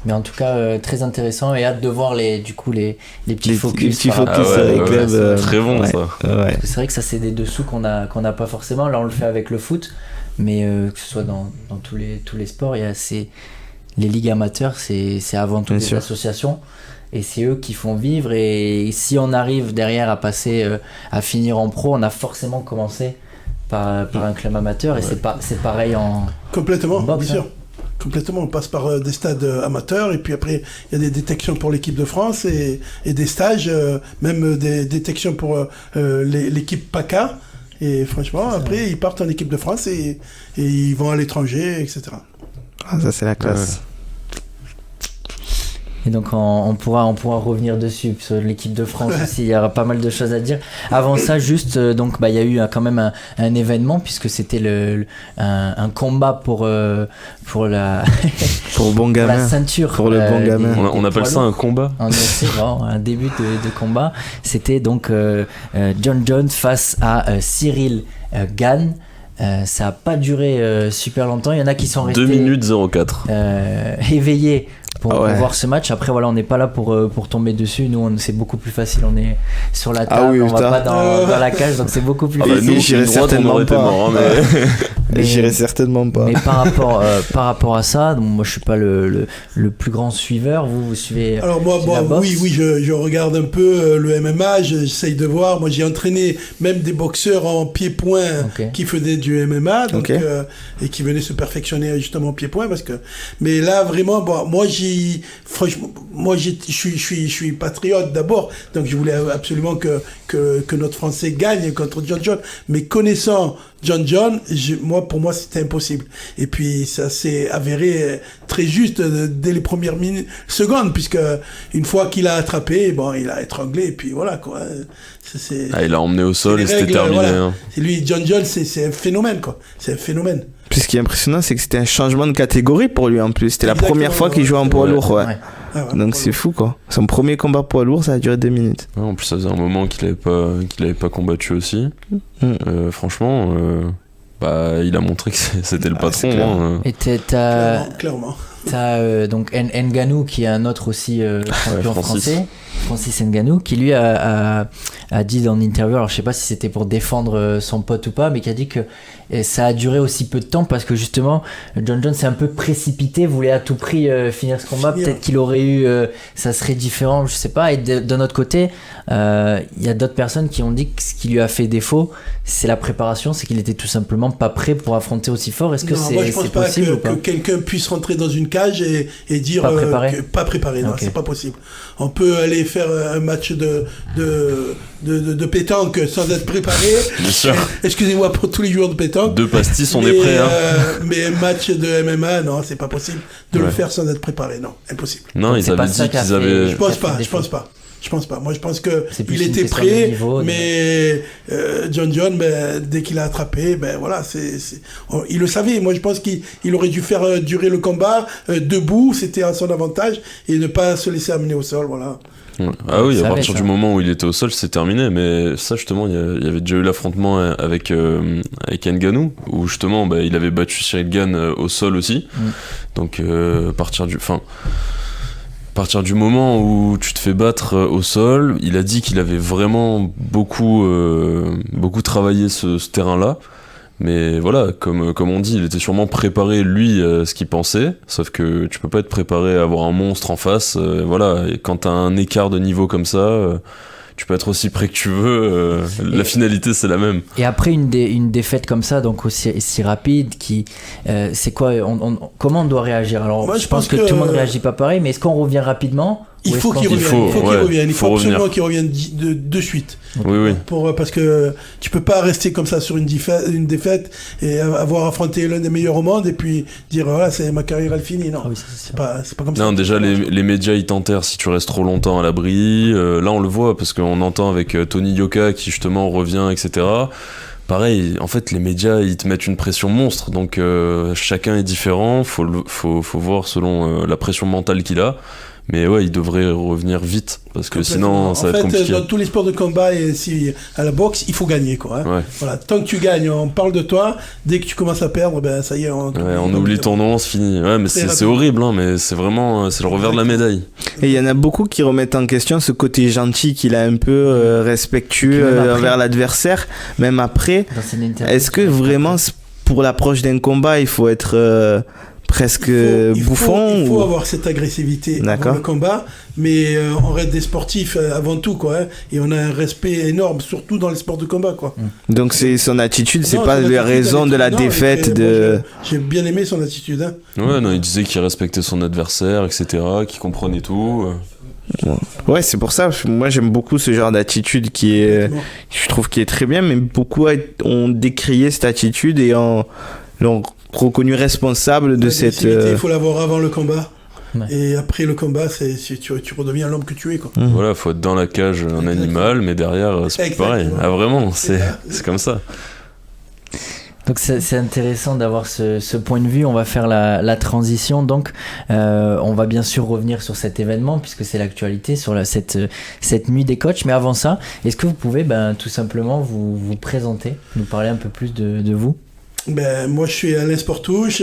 Mais en tout cas, très intéressant, et hâte de voir les petits focus. Les petits focus sur les clubs. Très bon, ça. Ouais. C'est vrai que ça, c'est des dessous qu'on n'a pas forcément. Là, on le fait avec le foot, mais que ce soit dans tous les sports, il y a les ligues amateurs, c'est avant tout des associations. Et c'est eux qui font vivre. Et si on arrive derrière à passer, à finir en pro, on a forcément commencé par un club amateur. Et c'est pareil en... Complètement, boxe, bien sûr. Complètement, on passe par des stades amateurs, et puis après il y a des détections pour l'équipe de France et des stages, même des détections pour l'équipe PACA, et franchement après ils partent en équipe de France et ils vont à l'étranger, etc. Ah, ça c'est la classe. Et donc on pourra revenir dessus, sur l'équipe de France aussi, il y aura pas mal de choses à dire. Avant ça, juste, donc il y a eu quand même un événement, puisque c'était un combat pour la pour le bon gamin, la ceinture. Pour le bon gamin. On appelle ça un combat. Un début de combat. C'était donc John Jones face à Cyril Gane. Ça a pas duré super longtemps. Il y en a qui sont restés 2 minutes 04 éveillés pour voir ce match. Après voilà, on n'est pas là pour tomber dessus. Nous c'est beaucoup plus facile, on est sur la table, on va pas dans la cage, donc c'est beaucoup plus facile. Nous j'irais certainement pas. J'irais certainement pas. Mais par rapport à ça, donc moi je suis pas le plus grand suiveur. Vous suivez? Alors moi oui, je regarde un peu le MMA, j'essaye de voir. Moi j'ai entraîné même des boxeurs en pied-point qui faisaient du MMA, donc et qui venaient se perfectionner justement au pied-point, parce que mais là vraiment moi je suis patriote d'abord, donc je voulais absolument que notre Français gagne contre John Jones, mais connaissant John, pour moi c'était impossible. Et puis ça s'est avéré très juste dès les premières secondes, puisque une fois qu'il a attrapé, il a étranglé, et puis voilà quoi. Il l'a emmené au sol et c'était terminé. Voilà. Hein. Et lui, John Jones, c'est un phénomène quoi. C'est un phénomène. Puis ce qui est impressionnant, c'est que c'était un changement de catégorie pour lui en plus. C'était la première fois qu'il jouait en poids lourd, ouais. Donc c'est fou quoi. Son premier combat poids lourd, ça a duré 2 minutes. En plus, ça faisait un moment qu'il avait pas combattu aussi. Franchement, il a montré que c'était le patron. Et clairement. T'as donc Ngannou, qui est un autre aussi champion français, Francis Ngannou, qui lui a dit dans une interview, alors je sais pas si c'était pour défendre son pote ou pas, mais qui a dit que ça a duré aussi peu de temps parce que justement John Jones s'est un peu précipité, voulait à tout prix finir ce combat. Peut-être qu'il aurait eu, ça serait différent, je sais pas. Et d'un autre côté, il y a d'autres personnes qui ont dit que ce qui lui a fait défaut, c'est la préparation, c'est qu'il était tout simplement pas prêt pour affronter aussi fort. Est-ce que c'est possible ou pas que quelqu'un puisse rentrer dans une cage et dire pas préparé, non, c'est pas possible. On peut aller faire un match de de pétanque sans être préparé. Bien sûr. Excusez-moi pour tous les joueurs de pétanque. 2 pastis, on est prêt. Mais un match de MMA, non, c'est pas possible de le faire sans être préparé. Non, impossible. Non, donc ils avaient dit qu'ils avaient... Je pense pas. Moi, je pense qu'il était prêt, mais John, dès qu'il a attrapé, voilà, il le savait. Moi, je pense qu'il aurait dû faire durer le combat debout, c'était à son avantage, et ne pas se laisser amener au sol, voilà. Ouais. Ah oui, à partir du moment où il était au sol, c'est terminé. Mais ça, justement, il y avait déjà eu l'affrontement avec Ngannou, où justement, il avait battu Cyril Gane au sol aussi. Donc, à partir du moment où tu te fais battre au sol, il a dit qu'il avait vraiment beaucoup travaillé ce terrain-là. Mais voilà, comme on dit, il était sûrement préparé, lui, ce qu'il pensait. Sauf que tu peux pas être préparé à avoir un monstre en face. Voilà, et quand t'as un écart de niveau comme ça... tu peux être aussi près que tu veux, la finalité c'est la même. Et après une défaite comme ça, donc aussi si rapide, c'est quoi, comment on doit réagir? Alors moi, je pense que tout le monde réagit pas pareil, mais est-ce qu'on revient rapidement? Il faut qu'il revienne. Il faut absolument qu'il revienne de suite. Oui. Parce que tu peux pas rester comme ça sur une défaite et avoir affronté l'un des meilleurs au monde et puis dire voilà, ma carrière elle finit. Non, c'est pas comme ça. Non, déjà les médias ils t'enterrent si tu restes trop longtemps à l'abri. Là on le voit parce qu'on entend avec Tony Yoka qui justement revient, etc. Pareil, en fait les médias ils te mettent une pression monstre, donc chacun est différent. Faut voir selon la pression mentale qu'il a. Mais ouais, il devrait revenir vite parce que sinon ça va être compliqué. Dans tous les sports de combat et à la boxe, il faut gagner quoi. Ouais. Voilà, tant que tu gagnes, on parle de toi. Dès que tu commences à perdre, ça y est, on oublie ton nom, c'est fini. Ouais, mais c'est horrible, hein, mais c'est vraiment le revers de la médaille. Et il y en a beaucoup qui remettent en question ce côté gentil qu'il a un peu respectueux envers l'adversaire, même après. Est-ce que vraiment pour l'approche d'un combat, il faut être presque bouffon? Il faut avoir cette agressivité avant le combat, mais on reste des sportifs avant tout, quoi. Hein, et on a un respect énorme, surtout dans les sports de combat, quoi. Donc c'est son attitude, c'est pas la raison de la défaite de... J'ai bien aimé son attitude. Hein. Ouais, non, il disait qu'il respectait son adversaire, etc., qu'il comprenait tout. Ouais, c'est pour ça, moi j'aime beaucoup ce genre d'attitude je trouve qu'il est très bien, mais beaucoup ont décrié cette attitude et l'ont reconnu responsable de cette... Il faut l'avoir avant le combat. Ouais. Et après le combat, tu redeviens l'homme que tu es. Quoi. Voilà, il faut être dans la cage un animal, mais derrière, c'est pareil. Ah, vraiment, c'est comme ça. Donc c'est intéressant d'avoir ce point de vue. On va faire la transition. Donc on va bien sûr revenir sur cet événement puisque c'est l'actualité, sur cette nuit des coachs. Mais avant ça, est-ce que vous pouvez tout simplement vous présenter, nous parler un peu plus de vous? Moi je suis Alain Sportouche,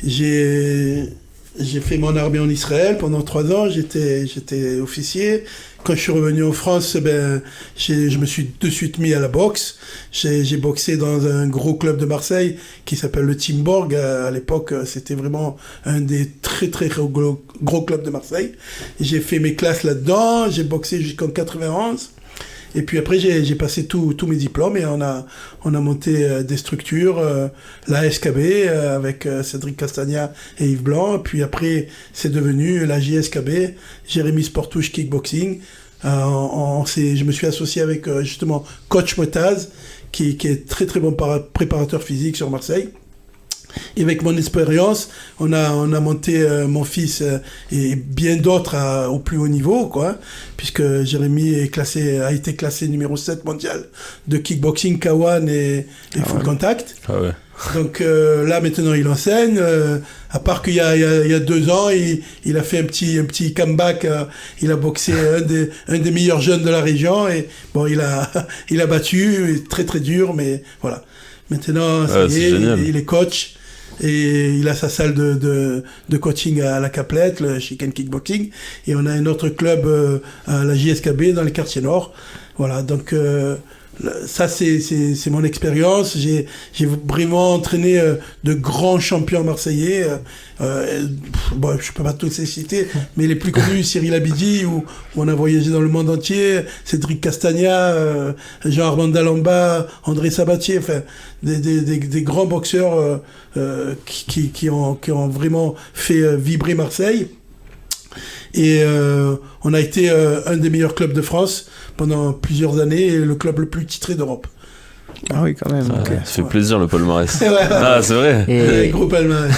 j'ai fait mon armée en Israël pendant 3 ans, j'étais officier. Quand je suis revenu en France, je me suis de suite mis à la boxe. J'ai boxé dans un gros club de Marseille qui s'appelle le Team Borg. À l'époque, c'était vraiment un des très très gros clubs de Marseille. J'ai fait mes classes là-dedans, j'ai boxé jusqu'en 91. Et puis après, j'ai passé tous mes diplômes et on a monté des structures, la SKB avec Cédric Castagna et Yves Blanc. Puis après, c'est devenu la JSKB, Jérémy Sportouche Kickboxing. Je me suis associé avec justement Coach Motaz, qui est très très bon préparateur physique sur Marseille. Et avec mon expérience, on a monté mon fils et bien d'autres au plus haut niveau, quoi, puisque Jérémy a été classé numéro 7 mondial de kickboxing, K1 et full contact. Ah ouais. Donc là maintenant il enseigne, à part qu'il y a 2 ans il a fait un petit comeback, il a boxé un des meilleurs jeunes de la région et bon il a battu, très très dur, mais voilà. Maintenant il est coach et il a sa salle de coaching à la Caplette, le Chicken Kickboxing, et on a un autre club à la JSKB dans le quartier nord. Voilà, donc ça c'est mon expérience. J'ai vraiment entraîné de grands champions marseillais. Je peux pas tous les citer, mais les plus connus, Cyril Abidi, où on a voyagé dans le monde entier, Cédric Castagna, Jean-Armand Dalamba, André Sabatier, enfin des grands boxeurs qui ont vraiment fait vibrer Marseille. Et on a été un des meilleurs clubs de France pendant plusieurs années et le club le plus titré d'Europe. Ah oui, quand même. Ça fait plaisir le palmarès. Ah, c'est vrai. Et gros palmarès.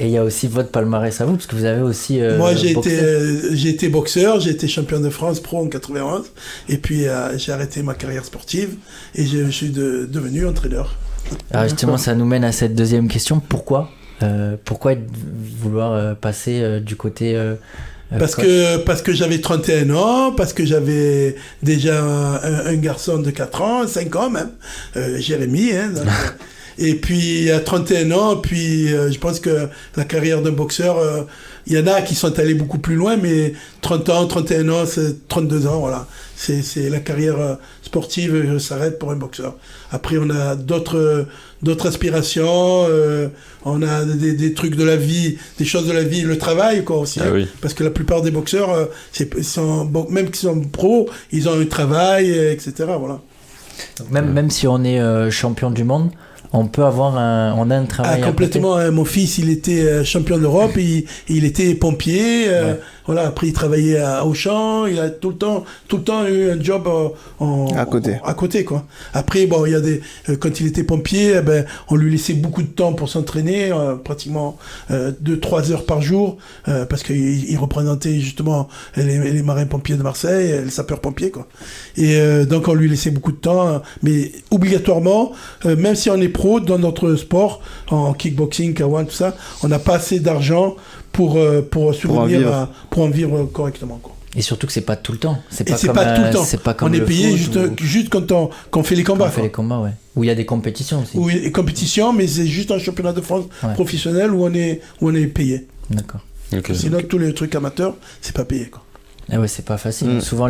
Et il y a aussi votre palmarès à vous, parce que vous avez aussi. Moi, j'ai été boxeur, j'ai été champion de France pro en 91, et puis j'ai arrêté ma carrière sportive et je suis devenu entraîneur. Alors justement, ça nous mène à cette deuxième question. Pourquoi vouloir passer du côté parce que j'avais 31 ans, parce que j'avais déjà un garçon de 4 ans, 5 ans même, Jérémy, donc, et puis à 31 ans, puis je pense que la carrière d'un boxeur, il y en a qui sont allés beaucoup plus loin, mais 30 ans, 31 ans, 32 ans, voilà. C'est la carrière sportive s'arrête pour un boxeur. Après, on a d'autres aspirations, on a des trucs de la vie, des choses de la vie, le travail quoi aussi. Ah oui. Parce que la plupart des boxeurs, même qu'ils sont pros, ils ont un travail, etc. Voilà. Donc même si on est champion du monde, on peut avoir on a un travail. Complètement. Mon fils, il était champion d'Europe, il était pompier. Voilà. Après, il travaillait à Auchan. Il a tout le temps eu un job à côté, quoi. Après, bon, il y a quand il était pompier, on lui laissait beaucoup de temps pour s'entraîner, pratiquement 2-3 heures par jour, parce qu'il représentait justement les marins-pompiers de Marseille, les sapeurs-pompiers, quoi. Et donc, on lui laissait beaucoup de temps, mais obligatoirement, même si on est pro dans notre sport, en kickboxing, K1, tout ça, on n'a pas assez d'argent pour en vivre correctement, quoi. Et surtout que c'est pas tout le temps. C'est pas tout le temps. C'est pas comme on est payé juste quand on fait les combats. On fait les combats, ouais. Où il y a des compétitions aussi. Oui, des compétitions, mais c'est juste un championnat de France professionnel où on est payé. D'accord. Okay. Sinon, tous les trucs amateurs, c'est pas payé, quoi. Ah ouais, c'est pas facile. Souvent,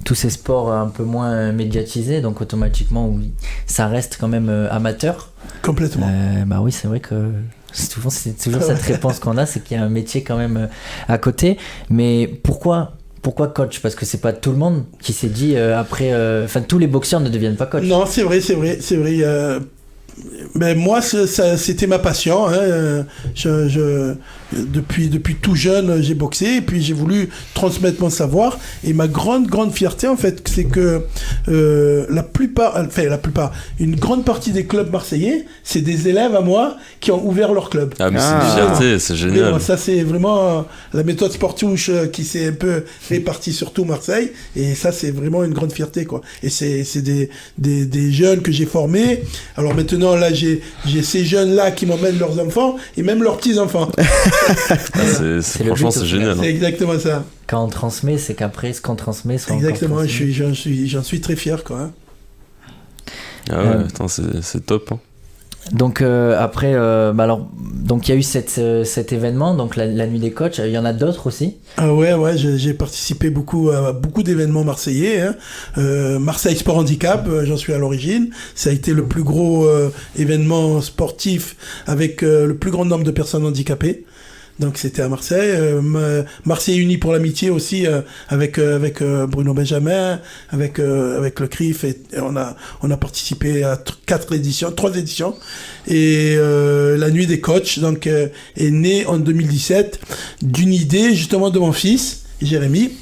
tous ces sports un peu moins médiatisés, donc automatiquement, ça reste quand même amateur. Complètement. Bah oui, c'est vrai que c'est toujours cette réponse qu'on a, c'est qu'il y a un métier quand même à côté. Mais pourquoi coach ? Parce que c'est pas tout le monde qui s'est dit après. Enfin, tous les boxeurs ne deviennent pas coach. Non, c'est vrai. Ben moi, c'était ma passion. Depuis tout jeune, j'ai boxé et puis j'ai voulu transmettre mon savoir. Et ma grande fierté, en fait, c'est que une grande partie des clubs marseillais, c'est des élèves à moi qui ont ouvert leur club. Ah, mais c'est une fierté, c'est génial. Bon, ça, c'est vraiment la méthode Sportouche qui s'est un peu répartie sur tout Marseille. Et ça, c'est vraiment une grande fierté, quoi. Et c'est des jeunes que j'ai formés. Alors maintenant, là, j'ai ces jeunes-là qui m'emmènent leurs enfants et même leurs petits-enfants. Franchement, c'est génial. C'est exactement ça. Quand on transmet, c'est qu'après, ce qu'on transmet soit exactement, j'en suis très fier, quoi. Hein. Ah ouais, attends, c'est top. Hein. Donc après, donc il y a eu cet événement, donc la nuit des coachs. Il y en a d'autres aussi. Ah ouais, j'ai participé beaucoup à beaucoup d'événements marseillais. Hein. Marseille Sport Handicap, j'en suis à l'origine. Ça a été le plus gros événement sportif avec le plus grand nombre de personnes handicapées. Donc c'était à Marseille, Marseille Unis pour l'amitié aussi, avec Bruno Benjamin, avec le CRIF, et on a participé à 3 éditions, et la nuit des coachs donc est née en 2017 d'une idée justement de mon fils Jérémy,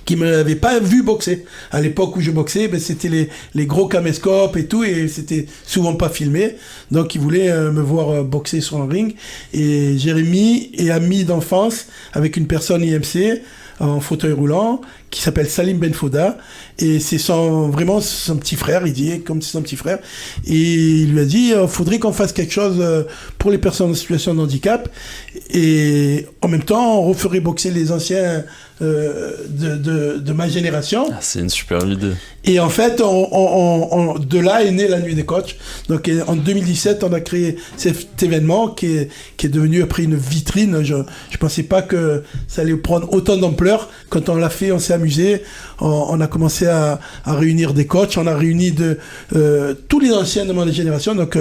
qui ne m'avait pas vu boxer. À l'époque où je boxais, c'était les gros caméscopes et tout, et c'était souvent pas filmé. Donc il voulait me voir boxer sur un ring. Et Jérémy est ami d'enfance avec une personne IMC en fauteuil roulant qui s'appelle Salim Benfouda, et c'est vraiment son petit frère, il dit, comme c'est son petit frère, et il lui a dit faudrait qu'on fasse quelque chose pour les personnes en situation de handicap, et en même temps on referait boxer les anciens de ma génération. Ah, c'est une super idée. Et en fait, de là est née la nuit des coachs. Donc en 2017, on a créé cet événement qui est devenu après une vitrine. Je pensais pas que ça allait prendre autant d'ampleur. Quand on l'a fait, on s'est amusé. On a commencé à réunir des coachs. On a réuni tous les anciens de ma génération. Donc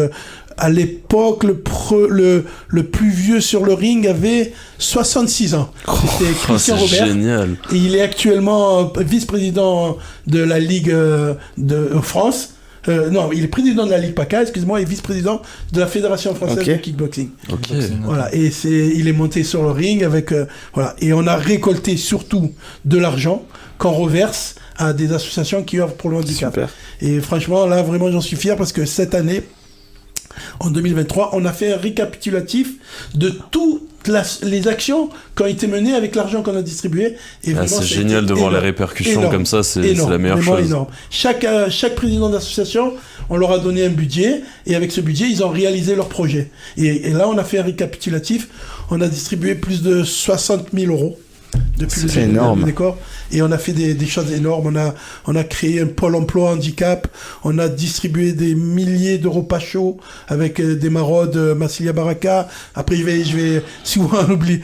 à l'époque, le plus vieux sur le ring avait 66 ans. C'était Christian Robert. Génial. Et il est actuellement vice-président de la Ligue de France. Non, il est président de la Ligue PACA, excuse-moi, et vice-président de la Fédération française de kickboxing. Voilà, et il est monté sur le ring avec... voilà, et on a récolté surtout de l'argent qu'on reverse à des associations qui œuvrent pour le handicap. Super. Et franchement, là, vraiment, j'en suis fier parce que cette année, en 2023, on a fait un récapitulatif de toutes les actions qui ont été menées avec l'argent qu'on a distribué. Et vraiment, c'est génial de voir les répercussions comme ça, c'est la meilleure chose. Énorme. Chaque président d'association, on leur a donné un budget, et avec ce budget, ils ont réalisé leur projet. Et là, on a fait un récapitulatif, on a distribué plus de 60 000 euros. Depuis le énorme. Décor. Et on a fait des choses énormes. On a créé un pôle emploi handicap. On a distribué des milliers de repas chauds avec des maraudes Massilia Baraka. Après, je vais souvent en oublier,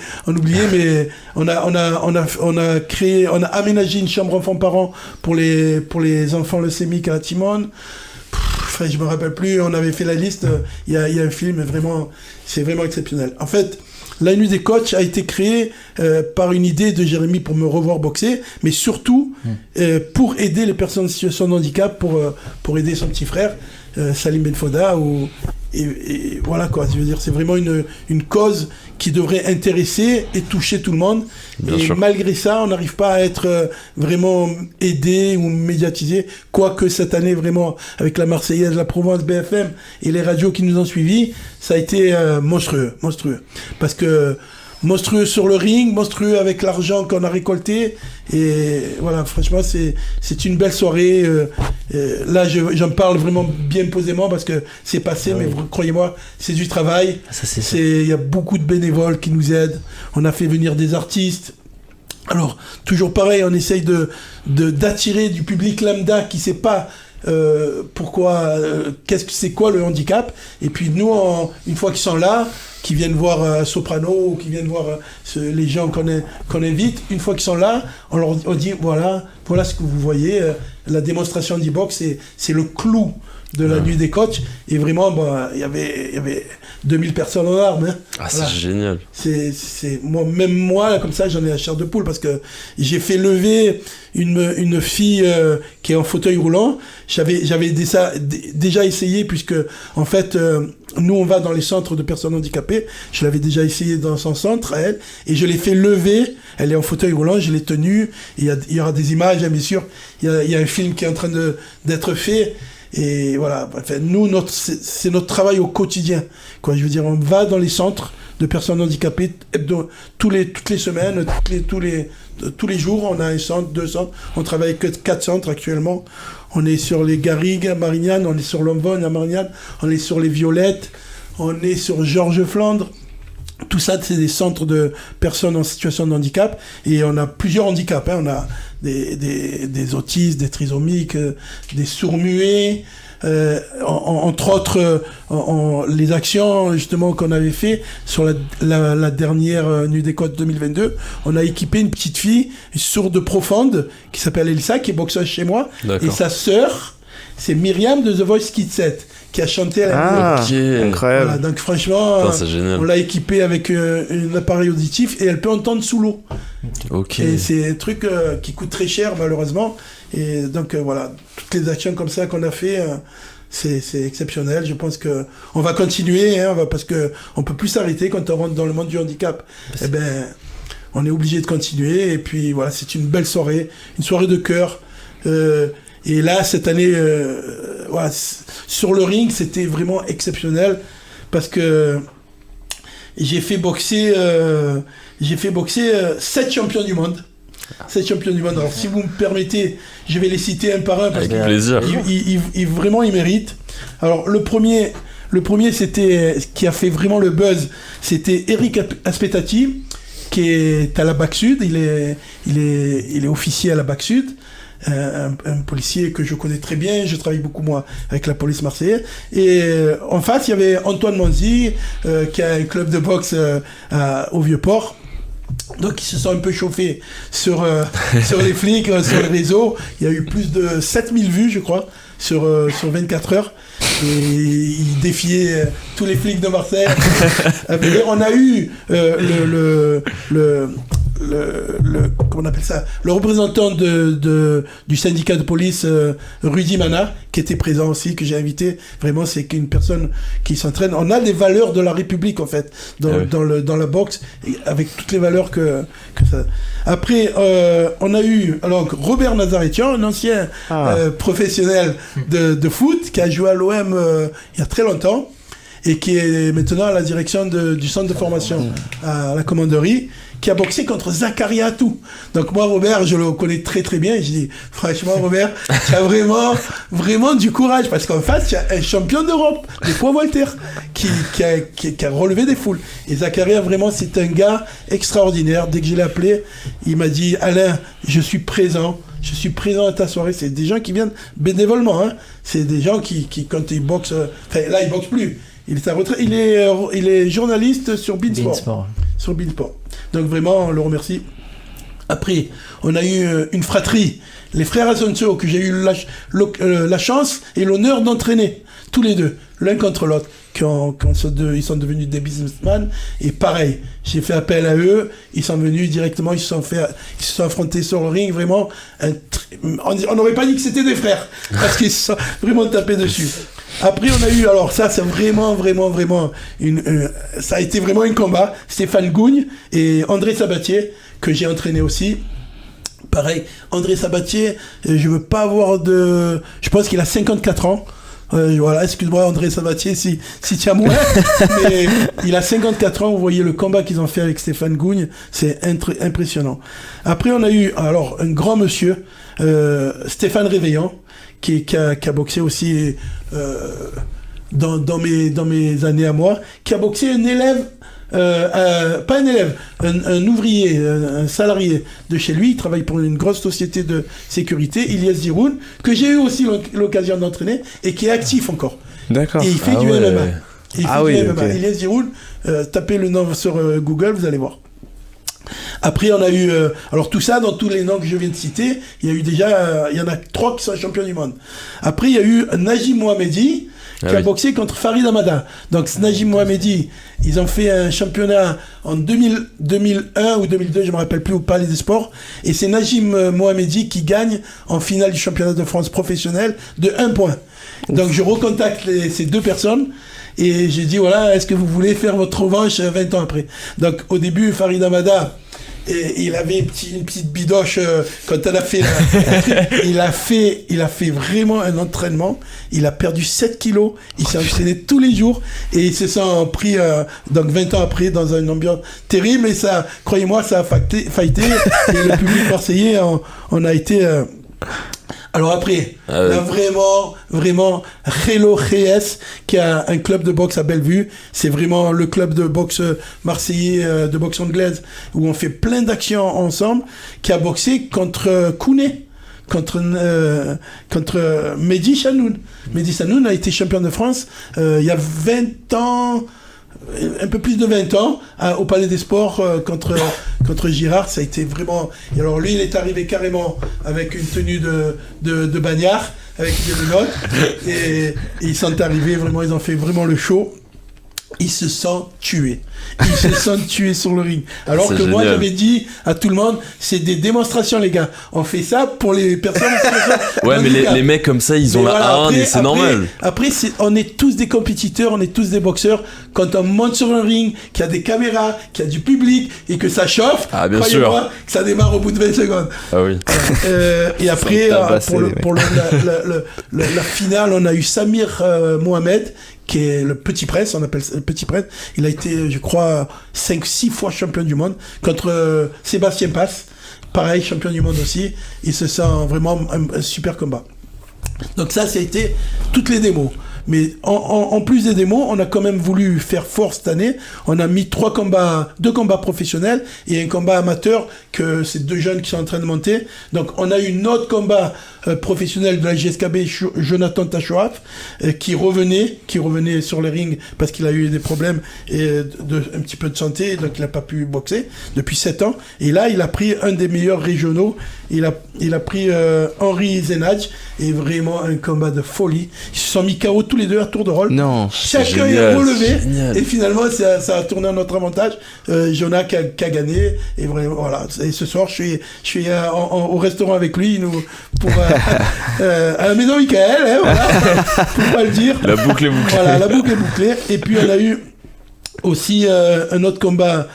mais on a aménagé une chambre enfants-parents pour les enfants leucémiques à la Timone. Je me rappelle plus. On avait fait la liste. Il y a un film, vraiment, c'est vraiment exceptionnel. En fait, la Nuit des coachs a été créée par une idée de Jérémy pour me revoir boxer, mais surtout pour aider les personnes en situation de handicap, pour aider son petit frère, Salim Benfouda. Et voilà quoi, je veux dire, c'est vraiment une cause qui devrait intéresser et toucher tout le monde. Bien sûr. Malgré ça, on n'arrive pas à être vraiment aidé ou médiatisé, quoique cette année, vraiment, avec la Marseillaise, la Provence, BFM et les radios qui nous ont suivis, ça a été monstrueux. Parce que monstrueux sur le ring, monstrueux avec l'argent qu'on a récolté, et voilà, franchement, c'est une belle soirée. Là, j'en parle vraiment bien posément parce que c'est passé, mais croyez-moi, c'est du travail. Il y a beaucoup de bénévoles qui nous aident. On a fait venir des artistes. Alors, toujours pareil, on essaye d'attirer du public lambda qui sait pas pourquoi, c'est quoi le handicap, et puis nous, une fois qu'ils sont là, qui viennent voir Soprano, ou qui viennent voir les gens qu'on invite, une fois qu'ils sont là, on dit voilà ce que vous voyez, la démonstration d'e-box, c'est le clou de la Nuit des coachs, et vraiment, il y avait 2000 personnes en armes. Hein. Ah, voilà. C'est génial. Même moi, là, comme ça, j'en ai la chair de poule, parce que j'ai fait lever une fille qui est en fauteuil roulant. J'avais déjà essayé, puisque, en fait, nous, on va dans les centres de personnes handicapées. Je l'avais déjà essayé dans son centre, à elle, et je l'ai fait lever. Elle est en fauteuil roulant, je l'ai tenue. Il y aura des images, hein, bien sûr. Il y a un film qui est en train d'être fait. Et voilà, enfin, nous, c'est notre travail au quotidien. Quoi, je veux dire, on va dans les centres de personnes handicapées toutes les semaines, tous les jours. On a un centre, 2 centres. On travaille avec 4 centres actuellement. On est sur les Garrigues à Marignane, on est sur l'Ombogne à Marignane, on est sur les Violettes, on est sur Georges Flandre. Tout ça, c'est des centres de personnes en situation de handicap. Et on a plusieurs handicaps. Hein. On a des autistes, des trisomiques, des sourds-muets. Entre autres, les actions justement qu'on avait fait sur la dernière Nuit des Côtes 2022, on a équipé une petite fille, une sourde profonde, qui s'appelle Elsa, qui est boxeuse chez moi. D'accord. Et sa sœur, c'est Myriam de The Voice Kids 7. Qui a chanté à la incroyable. Voilà, donc franchement, on l'a équipé avec un appareil auditif et elle peut entendre sous l'eau. Et c'est un truc qui coûte très cher malheureusement. Et donc voilà, toutes les actions comme ça qu'on a fait, c'est exceptionnel. Je pense que on va continuer, hein, parce que on peut plus s'arrêter quand on rentre dans le monde du handicap. Eh ben, on est obligé de continuer. Et puis voilà, c'est une belle soirée, une soirée de cœur. Et là, cette année, voilà, sur le ring, c'était vraiment exceptionnel parce que j'ai fait boxer 7 champions du monde. 7 champions du monde. Alors, si vous me permettez, je vais les citer un par un parce que vraiment, ils méritent. Alors, le premier, c'était qui a fait vraiment le buzz, c'était Eric Aspettati, qui est à la BAC Sud. Il est officier à la BAC Sud. Un policier que je connais très bien, je travaille beaucoup moi avec la police marseillaise, et en face il y avait Antoine Manzi qui a un club de boxe au Vieux-Port, donc ils se sont un peu chauffés sur les flics, sur les réseaux. Il y a eu plus de 7000 vues je crois sur 24 heures, et ils défiaient tous les flics de Marseille. On a eu comment on appelle ça, le représentant du syndicat de police, Rudy Mana, qui était présent aussi, que j'ai invité. Vraiment, c'est une personne qui s'entraîne. On a des valeurs de la République, en fait, dans la boxe, avec toutes les valeurs que ça... Après, on a eu alors Robert Nazaretian, un ancien professionnel de foot, qui a joué à l'OM il y a très longtemps, et qui est maintenant à la direction du centre de formation à la commanderie, qui a boxé contre Zakaria Atou. Donc moi, Robert, je le connais très très bien, et je dis, franchement, Robert, tu as vraiment du courage, parce qu'en face, tu as un champion d'Europe, des poids Voltaire, qui a relevé des foules. Et Zakaria, vraiment, c'est un gars extraordinaire. Dès que je l'ai appelé, il m'a dit, Alain, je suis présent à ta soirée. C'est des gens qui viennent bénévolement, hein. C'est des gens qui quand ils boxent, là, ils boxent plus. Il est à retraite. Il est journaliste sur Beansport. Sur Beansport. Donc vraiment, on le remercie. Après, on a eu une fratrie, les frères Asensio, que j'ai eu la chance et l'honneur d'entraîner, tous les deux, l'un contre l'autre. Ils sont devenus des businessmen, et pareil, j'ai fait appel à eux, ils sont venus directement, ils se sont affrontés sur le ring, vraiment, on n'aurait pas dit que c'était des frères, parce qu'ils se sont vraiment tapés dessus. Après, on a eu, alors ça, c'est vraiment, ça a été vraiment un combat, Stéphane Gougne et André Sabatier, que j'ai entraîné aussi. Pareil, André Sabatier, je veux pas avoir je pense qu'il a 54 ans. Voilà, excuse-moi André Sabatier si tu as moins, mais il a 54 ans, vous voyez le combat qu'ils ont fait avec Stéphane Gougne, c'est impressionnant. Après, on a eu alors un grand monsieur, Stéphane Réveillant, qui a boxé aussi dans mes années à moi, qui a boxé un élève, pas un élève, un ouvrier, un salarié de chez lui. Il travaille pour une grosse société de sécurité, Ilyes Ziroun, que j'ai eu aussi l'occasion d'entraîner et qui est actif encore. D'accord. Et il fait du MMA. Okay. Ilyes Ziroun, tapez le nom sur Google, vous allez voir. Après, on a eu... alors tout ça, dans tous les noms que je viens de citer, il y a eu déjà... il y en a 3 qui sont champions du monde. Après, il y a eu Najim Mohamedi, qui a boxé contre Farid Hamada. Donc, Najim Mohamedi, ils ont fait un championnat en 2001 ou 2002, je ne me rappelle plus, au Palais des Sports. Et c'est Najim Mohamedi qui gagne en finale du championnat de France professionnel de 1 point. Donc, je recontacte ces deux personnes. Et j'ai dit, voilà, est-ce que vous voulez faire votre revanche 20 ans après? Donc, au début, Farid Hamada, il avait une petite bidoche quand elle a fait il a fait vraiment un entraînement. Il a perdu 7 kilos. Il s'est entraîné tous les jours et il se sent pris donc 20 ans après dans une ambiance terrible. Et ça, croyez-moi, ça a fighté et le public marseillais, on a été... Alors après, là vraiment, Relo Reyes, qui a un club de boxe à Bellevue, c'est vraiment le club de boxe marseillais, de boxe anglaise, où on fait plein d'actions ensemble, qui a boxé contre Kouné, contre Mehdi Chanoun. Mehdi Chanoun a été champion de France il y a 20 ans... un peu plus de 20 ans au Palais des Sports contre Girard. Ça a été vraiment... Et alors lui, il est arrivé carrément avec une tenue de bagnard, avec des menottes, et ils sont arrivés vraiment, ils ont fait vraiment le show. Ils se sont tués sur le ring. Alors que moi, j'avais dit à tout le monde, c'est des démonstrations, les gars. On fait ça pour les personnes. Ouais, mais les mecs comme ça, ils ont la haine et c'est normal. Après, on est tous des compétiteurs, on est tous des boxeurs. Quand on monte sur un ring, qu'il y a des caméras, qu'il y a du public et que ça chauffe, bien sûr, que ça démarre au bout de 20 secondes. Ah oui. Et après, pour la finale, on a eu Samir Mohamed, qui est le Petit Prince, on appelle ça le Petit Prince. Il a été, je crois, 5-6 fois champion du monde contre Sébastien Passe, pareil, champion du monde aussi. Il se sent vraiment un super combat. Donc ça a été toutes les démos. Mais en plus des démos, on a quand même voulu faire fort cette année. On a mis 2 combats professionnels et un combat amateur, que c'est 2 jeunes qui sont en train de monter. Donc on a eu notre combat professionnel de la JSKB, Jonathan Tachoaf, qui revenait sur le ring parce qu'il a eu des problèmes un petit peu de santé, donc il n'a pas pu boxer depuis 7 ans. Et là, il a pris un des meilleurs régionaux. Il a pris Henri Zenadj, et vraiment un combat de folie. Ils se sont mis KO tous les deux à tour de rôle. Non. Chacun est relevé. Et finalement, ça a tourné à notre avantage. Jonas qui a gagné. Et vraiment, voilà. Et ce soir, je suis au restaurant avec lui à la maison Michael. Hein, voilà. Faut pas le dire. La boucle est bouclée. Voilà, la boucle est bouclée. Et puis, on a eu aussi un autre combat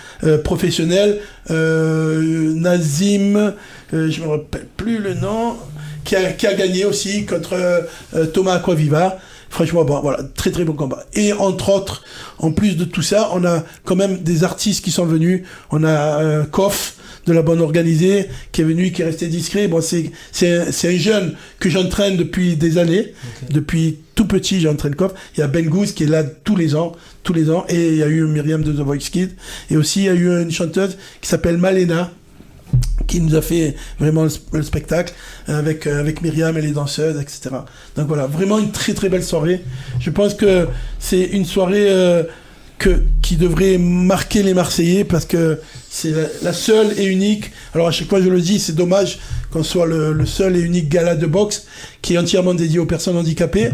professionnel. Nazim, je me rappelle plus le nom, qui a gagné aussi contre Thomas Aquaviva. Franchement, bon, voilà, très très bon combat. Et entre autres, en plus de tout ça, on a quand même des artistes qui sont venus. On a Koff de la Bonne Organisée qui est venu, qui est resté discret. Bon, c'est un jeune que j'entraîne depuis des années. Okay. Depuis tout petit, j'entraîne Koff. Il y a Ben Goose qui est là tous les ans. Et il y a eu Myriam de The Voice Kids. Et aussi, il y a eu une chanteuse qui s'appelle Malena, qui nous a fait vraiment le spectacle avec Myriam et les danseuses, etc. Donc voilà, vraiment une très très belle soirée. Je pense que c'est une soirée qui devrait marquer les Marseillais parce que c'est la seule et unique. Alors à chaque fois je le dis, c'est dommage qu'on soit le seul et unique gala de boxe qui est entièrement dédié aux personnes handicapées.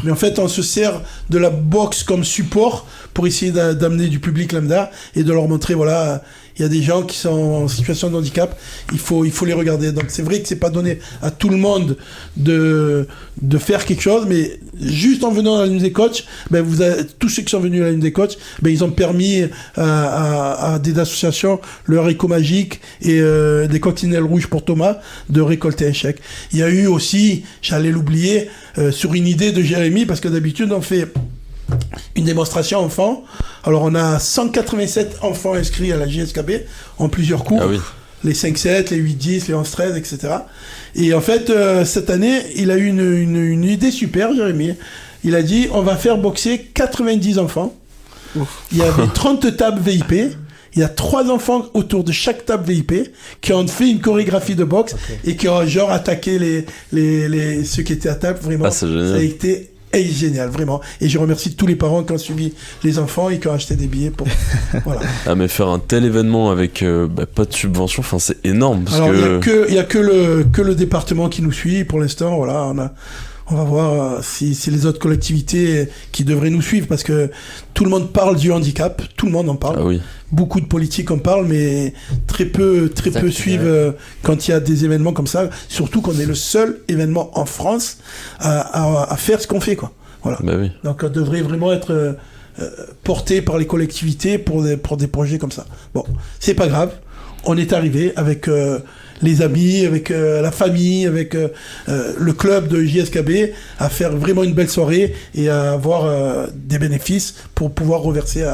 Mais en fait, on se sert de la boxe comme support pour essayer d'amener du public lambda et de leur montrer, voilà, il y a des gens qui sont en situation de handicap, il faut les regarder. Donc c'est vrai que c'est pas donné à tout le monde de faire quelque chose, mais juste en venant à la Lune des Coachs, tous ceux qui sont venus à la Lune des Coachs, ils ont permis à des associations, le Haricot Magique et des Coccinelles Rouges pour Thomas, de récolter un chèque. Il y a eu aussi, j'allais l'oublier, sur une idée de Jérémy, parce que d'habitude on fait une démonstration enfant. Alors on a 187 enfants inscrits à la JSKB en plusieurs cours. Ah oui. Les 5-7, les 8-10, les 11-13, etc. Et en fait, cette année, il a eu une idée super, Jérémy. Il a dit, on va faire boxer 90 enfants. Ouf. Il y avait 30 tables VIP. Il y a 3 enfants autour de chaque table VIP qui ont fait une chorégraphie de boxe et qui ont genre attaqué ceux qui étaient à table. Vraiment, c'est génial. Ça a été génial, vraiment. Et je remercie tous les parents qui ont suivi les enfants et qui ont acheté des billets pour... Voilà. Ah, mais faire un tel événement avec pas de subvention, c'est énorme. Parce alors, il n'y a que le département qui nous suit pour l'instant. Voilà, on va voir si les autres collectivités qui devraient nous suivre, parce que tout le monde parle du handicap, tout le monde en parle. Ah oui. Beaucoup de politiques en parlent, mais très peu suivent quand il y a des événements comme ça, surtout qu'on est le seul événement en France à faire ce qu'on fait, quoi. Voilà. Bah oui. Donc on devrait vraiment être porté par les collectivités pour des projets comme ça. Bon, c'est pas grave, on est arrivé avec les amis, avec la famille, avec le club de JSKB, à faire vraiment une belle soirée et à avoir des bénéfices pour pouvoir reverser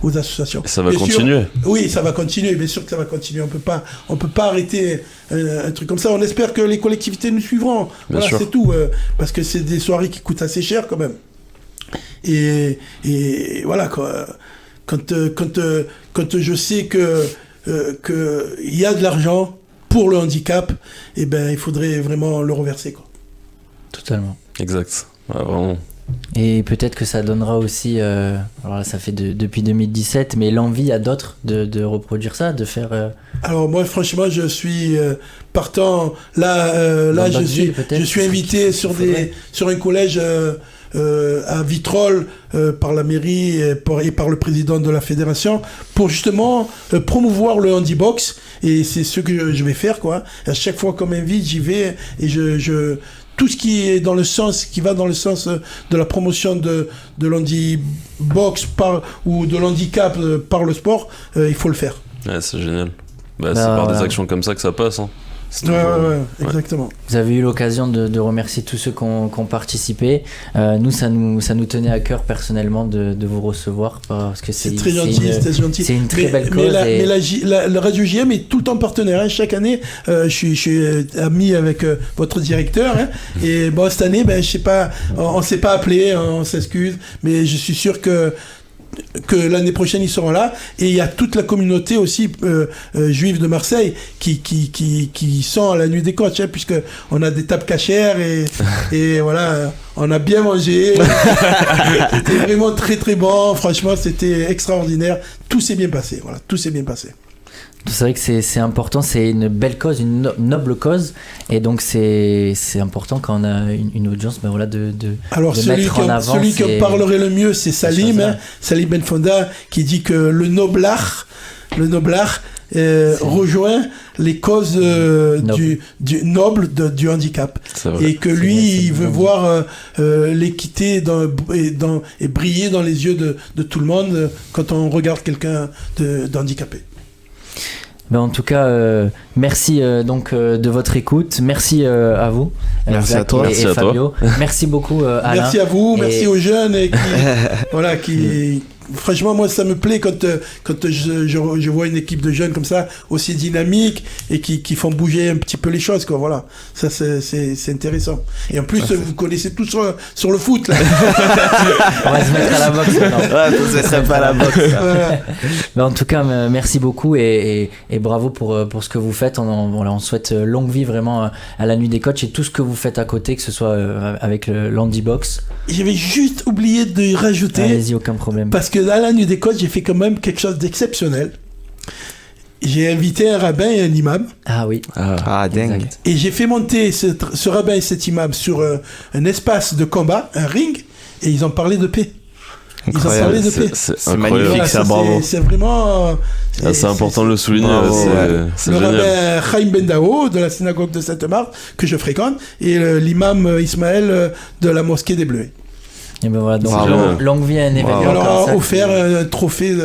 aux associations. Et ça va continuer. Oui, ça va continuer, bien sûr que ça va continuer. On peut pas arrêter un truc comme ça. On espère que les collectivités nous suivront. Voilà, c'est tout. Parce que c'est des soirées qui coûtent assez cher quand même. Et voilà, quoi. Quand je sais que il y a de l'argent pour le handicap, il faudrait vraiment le reverser, quoi. Totalement. Exact. Ouais, vraiment. Et peut-être que ça donnera aussi, alors là ça fait depuis 2017, mais l'envie à d'autres de reproduire ça, de faire... Alors moi franchement je suis partant, là je suis invité sur un collège à Vitrolles par la mairie et par le président de la fédération pour justement promouvoir le handibox, et c'est ce que je vais faire, quoi. À chaque fois qu'on m'invite, j'y vais et je tout ce qui est dans le sens, qui va dans le sens de la promotion de l'handibox ou de l'handicap par le sport, il faut le faire. Ouais, c'est génial. C'est par des actions comme ça que ça passe, hein. Ouais, exactement. Vous avez eu l'occasion de remercier tous ceux qui ont participé. Nous, ça nous tenait à cœur personnellement de vous recevoir, parce que c'est très gentil, c'est une très belle cause. Mais la Radio JM est tout le temps partenaire, hein. Chaque année, je suis ami avec votre directeur, hein. Et bon, cette année, je sais pas, on s'est pas appelé, on s'excuse, mais je suis sûr que l'année prochaine ils seront là, et il y a toute la communauté aussi juive de Marseille qui sont à la Nuit des Coachs, hein, puisque on a des tables cachères et voilà, on a bien mangé. C'était vraiment très très bon, franchement c'était extraordinaire, tout s'est bien passé, voilà, tout s'est bien passé. C'est vrai que c'est important, c'est une belle cause, une noble cause, et donc c'est important quand on a une audience, ben voilà, de Alors mettre en avant. Celui qui en parlerait le mieux, c'est Salim, Salim Ben Fonda, qui dit que le noblard rejoint les causes du noble du handicap, et que lui il veut voir l'équité et briller dans les yeux de tout le monde quand on regarde quelqu'un d'handicapé. Ben en tout cas, merci donc de votre écoute. Merci à vous. Merci à toi. Et Fabio. Merci beaucoup Alain. Merci à vous, merci aux jeunes et qui franchement, moi, ça me plaît quand je vois une équipe de jeunes comme ça, aussi dynamique et qui font bouger un petit peu les choses, quoi. Voilà. Ça, c'est intéressant. Et en plus, vous connaissez tout sur le foot, là. On va se mettre à la boxe maintenant. Ouais, ça serait pas à la boxe. Voilà. Mais en tout cas, merci beaucoup et bravo pour ce que vous faites. On souhaite longue vie vraiment à la Nuit des Coachs et tout ce que vous faites à côté, que ce soit avec l'Handy Box. J'avais juste oublié de rajouter. Allez-y, aucun problème. Parce que dans la Nuit des Coachs, j'ai fait quand même quelque chose d'exceptionnel. J'ai invité un rabbin et un imam. Ah oui. Ah, dingue. Exact. Et j'ai fait monter ce rabbin et cet imam sur un espace de combat, un ring, et ils ont parlé de paix. Ils ont parlé de paix. C'est magnifique, Voilà, ça, bravo. C'est vraiment... c'est important de le souligner. Bravo, C'est le génial. rabbin Chaim Ben Dao de la synagogue de Sainte-Marthe, que je fréquente, et l'imam Ismaël de la mosquée des Bleuets. Et ben voilà, donc Bravo. longue vie à un événement Et on leur comme ça, a offert un trophée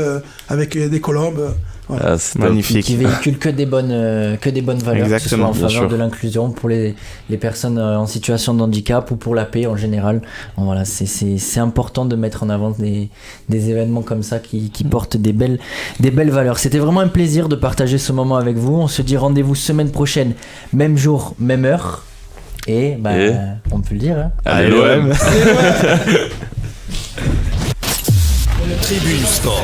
avec des colombes. Voilà. Ah, c'est top. Magnifique. qui véhicule que des bonnes valeurs, Exactement, que ce soit en bien faveur sûr. de l'inclusion pour les personnes en situation de handicap ou pour la paix en général. Bon, voilà, c'est important de mettre en avant des événements comme ça qui portent des belles valeurs. C'était vraiment un plaisir de partager ce moment avec vous. On se dit rendez-vous semaine prochaine, même jour, même heure. Et on peut le dire. Hein. Allez, l'OM. Tribune Sport.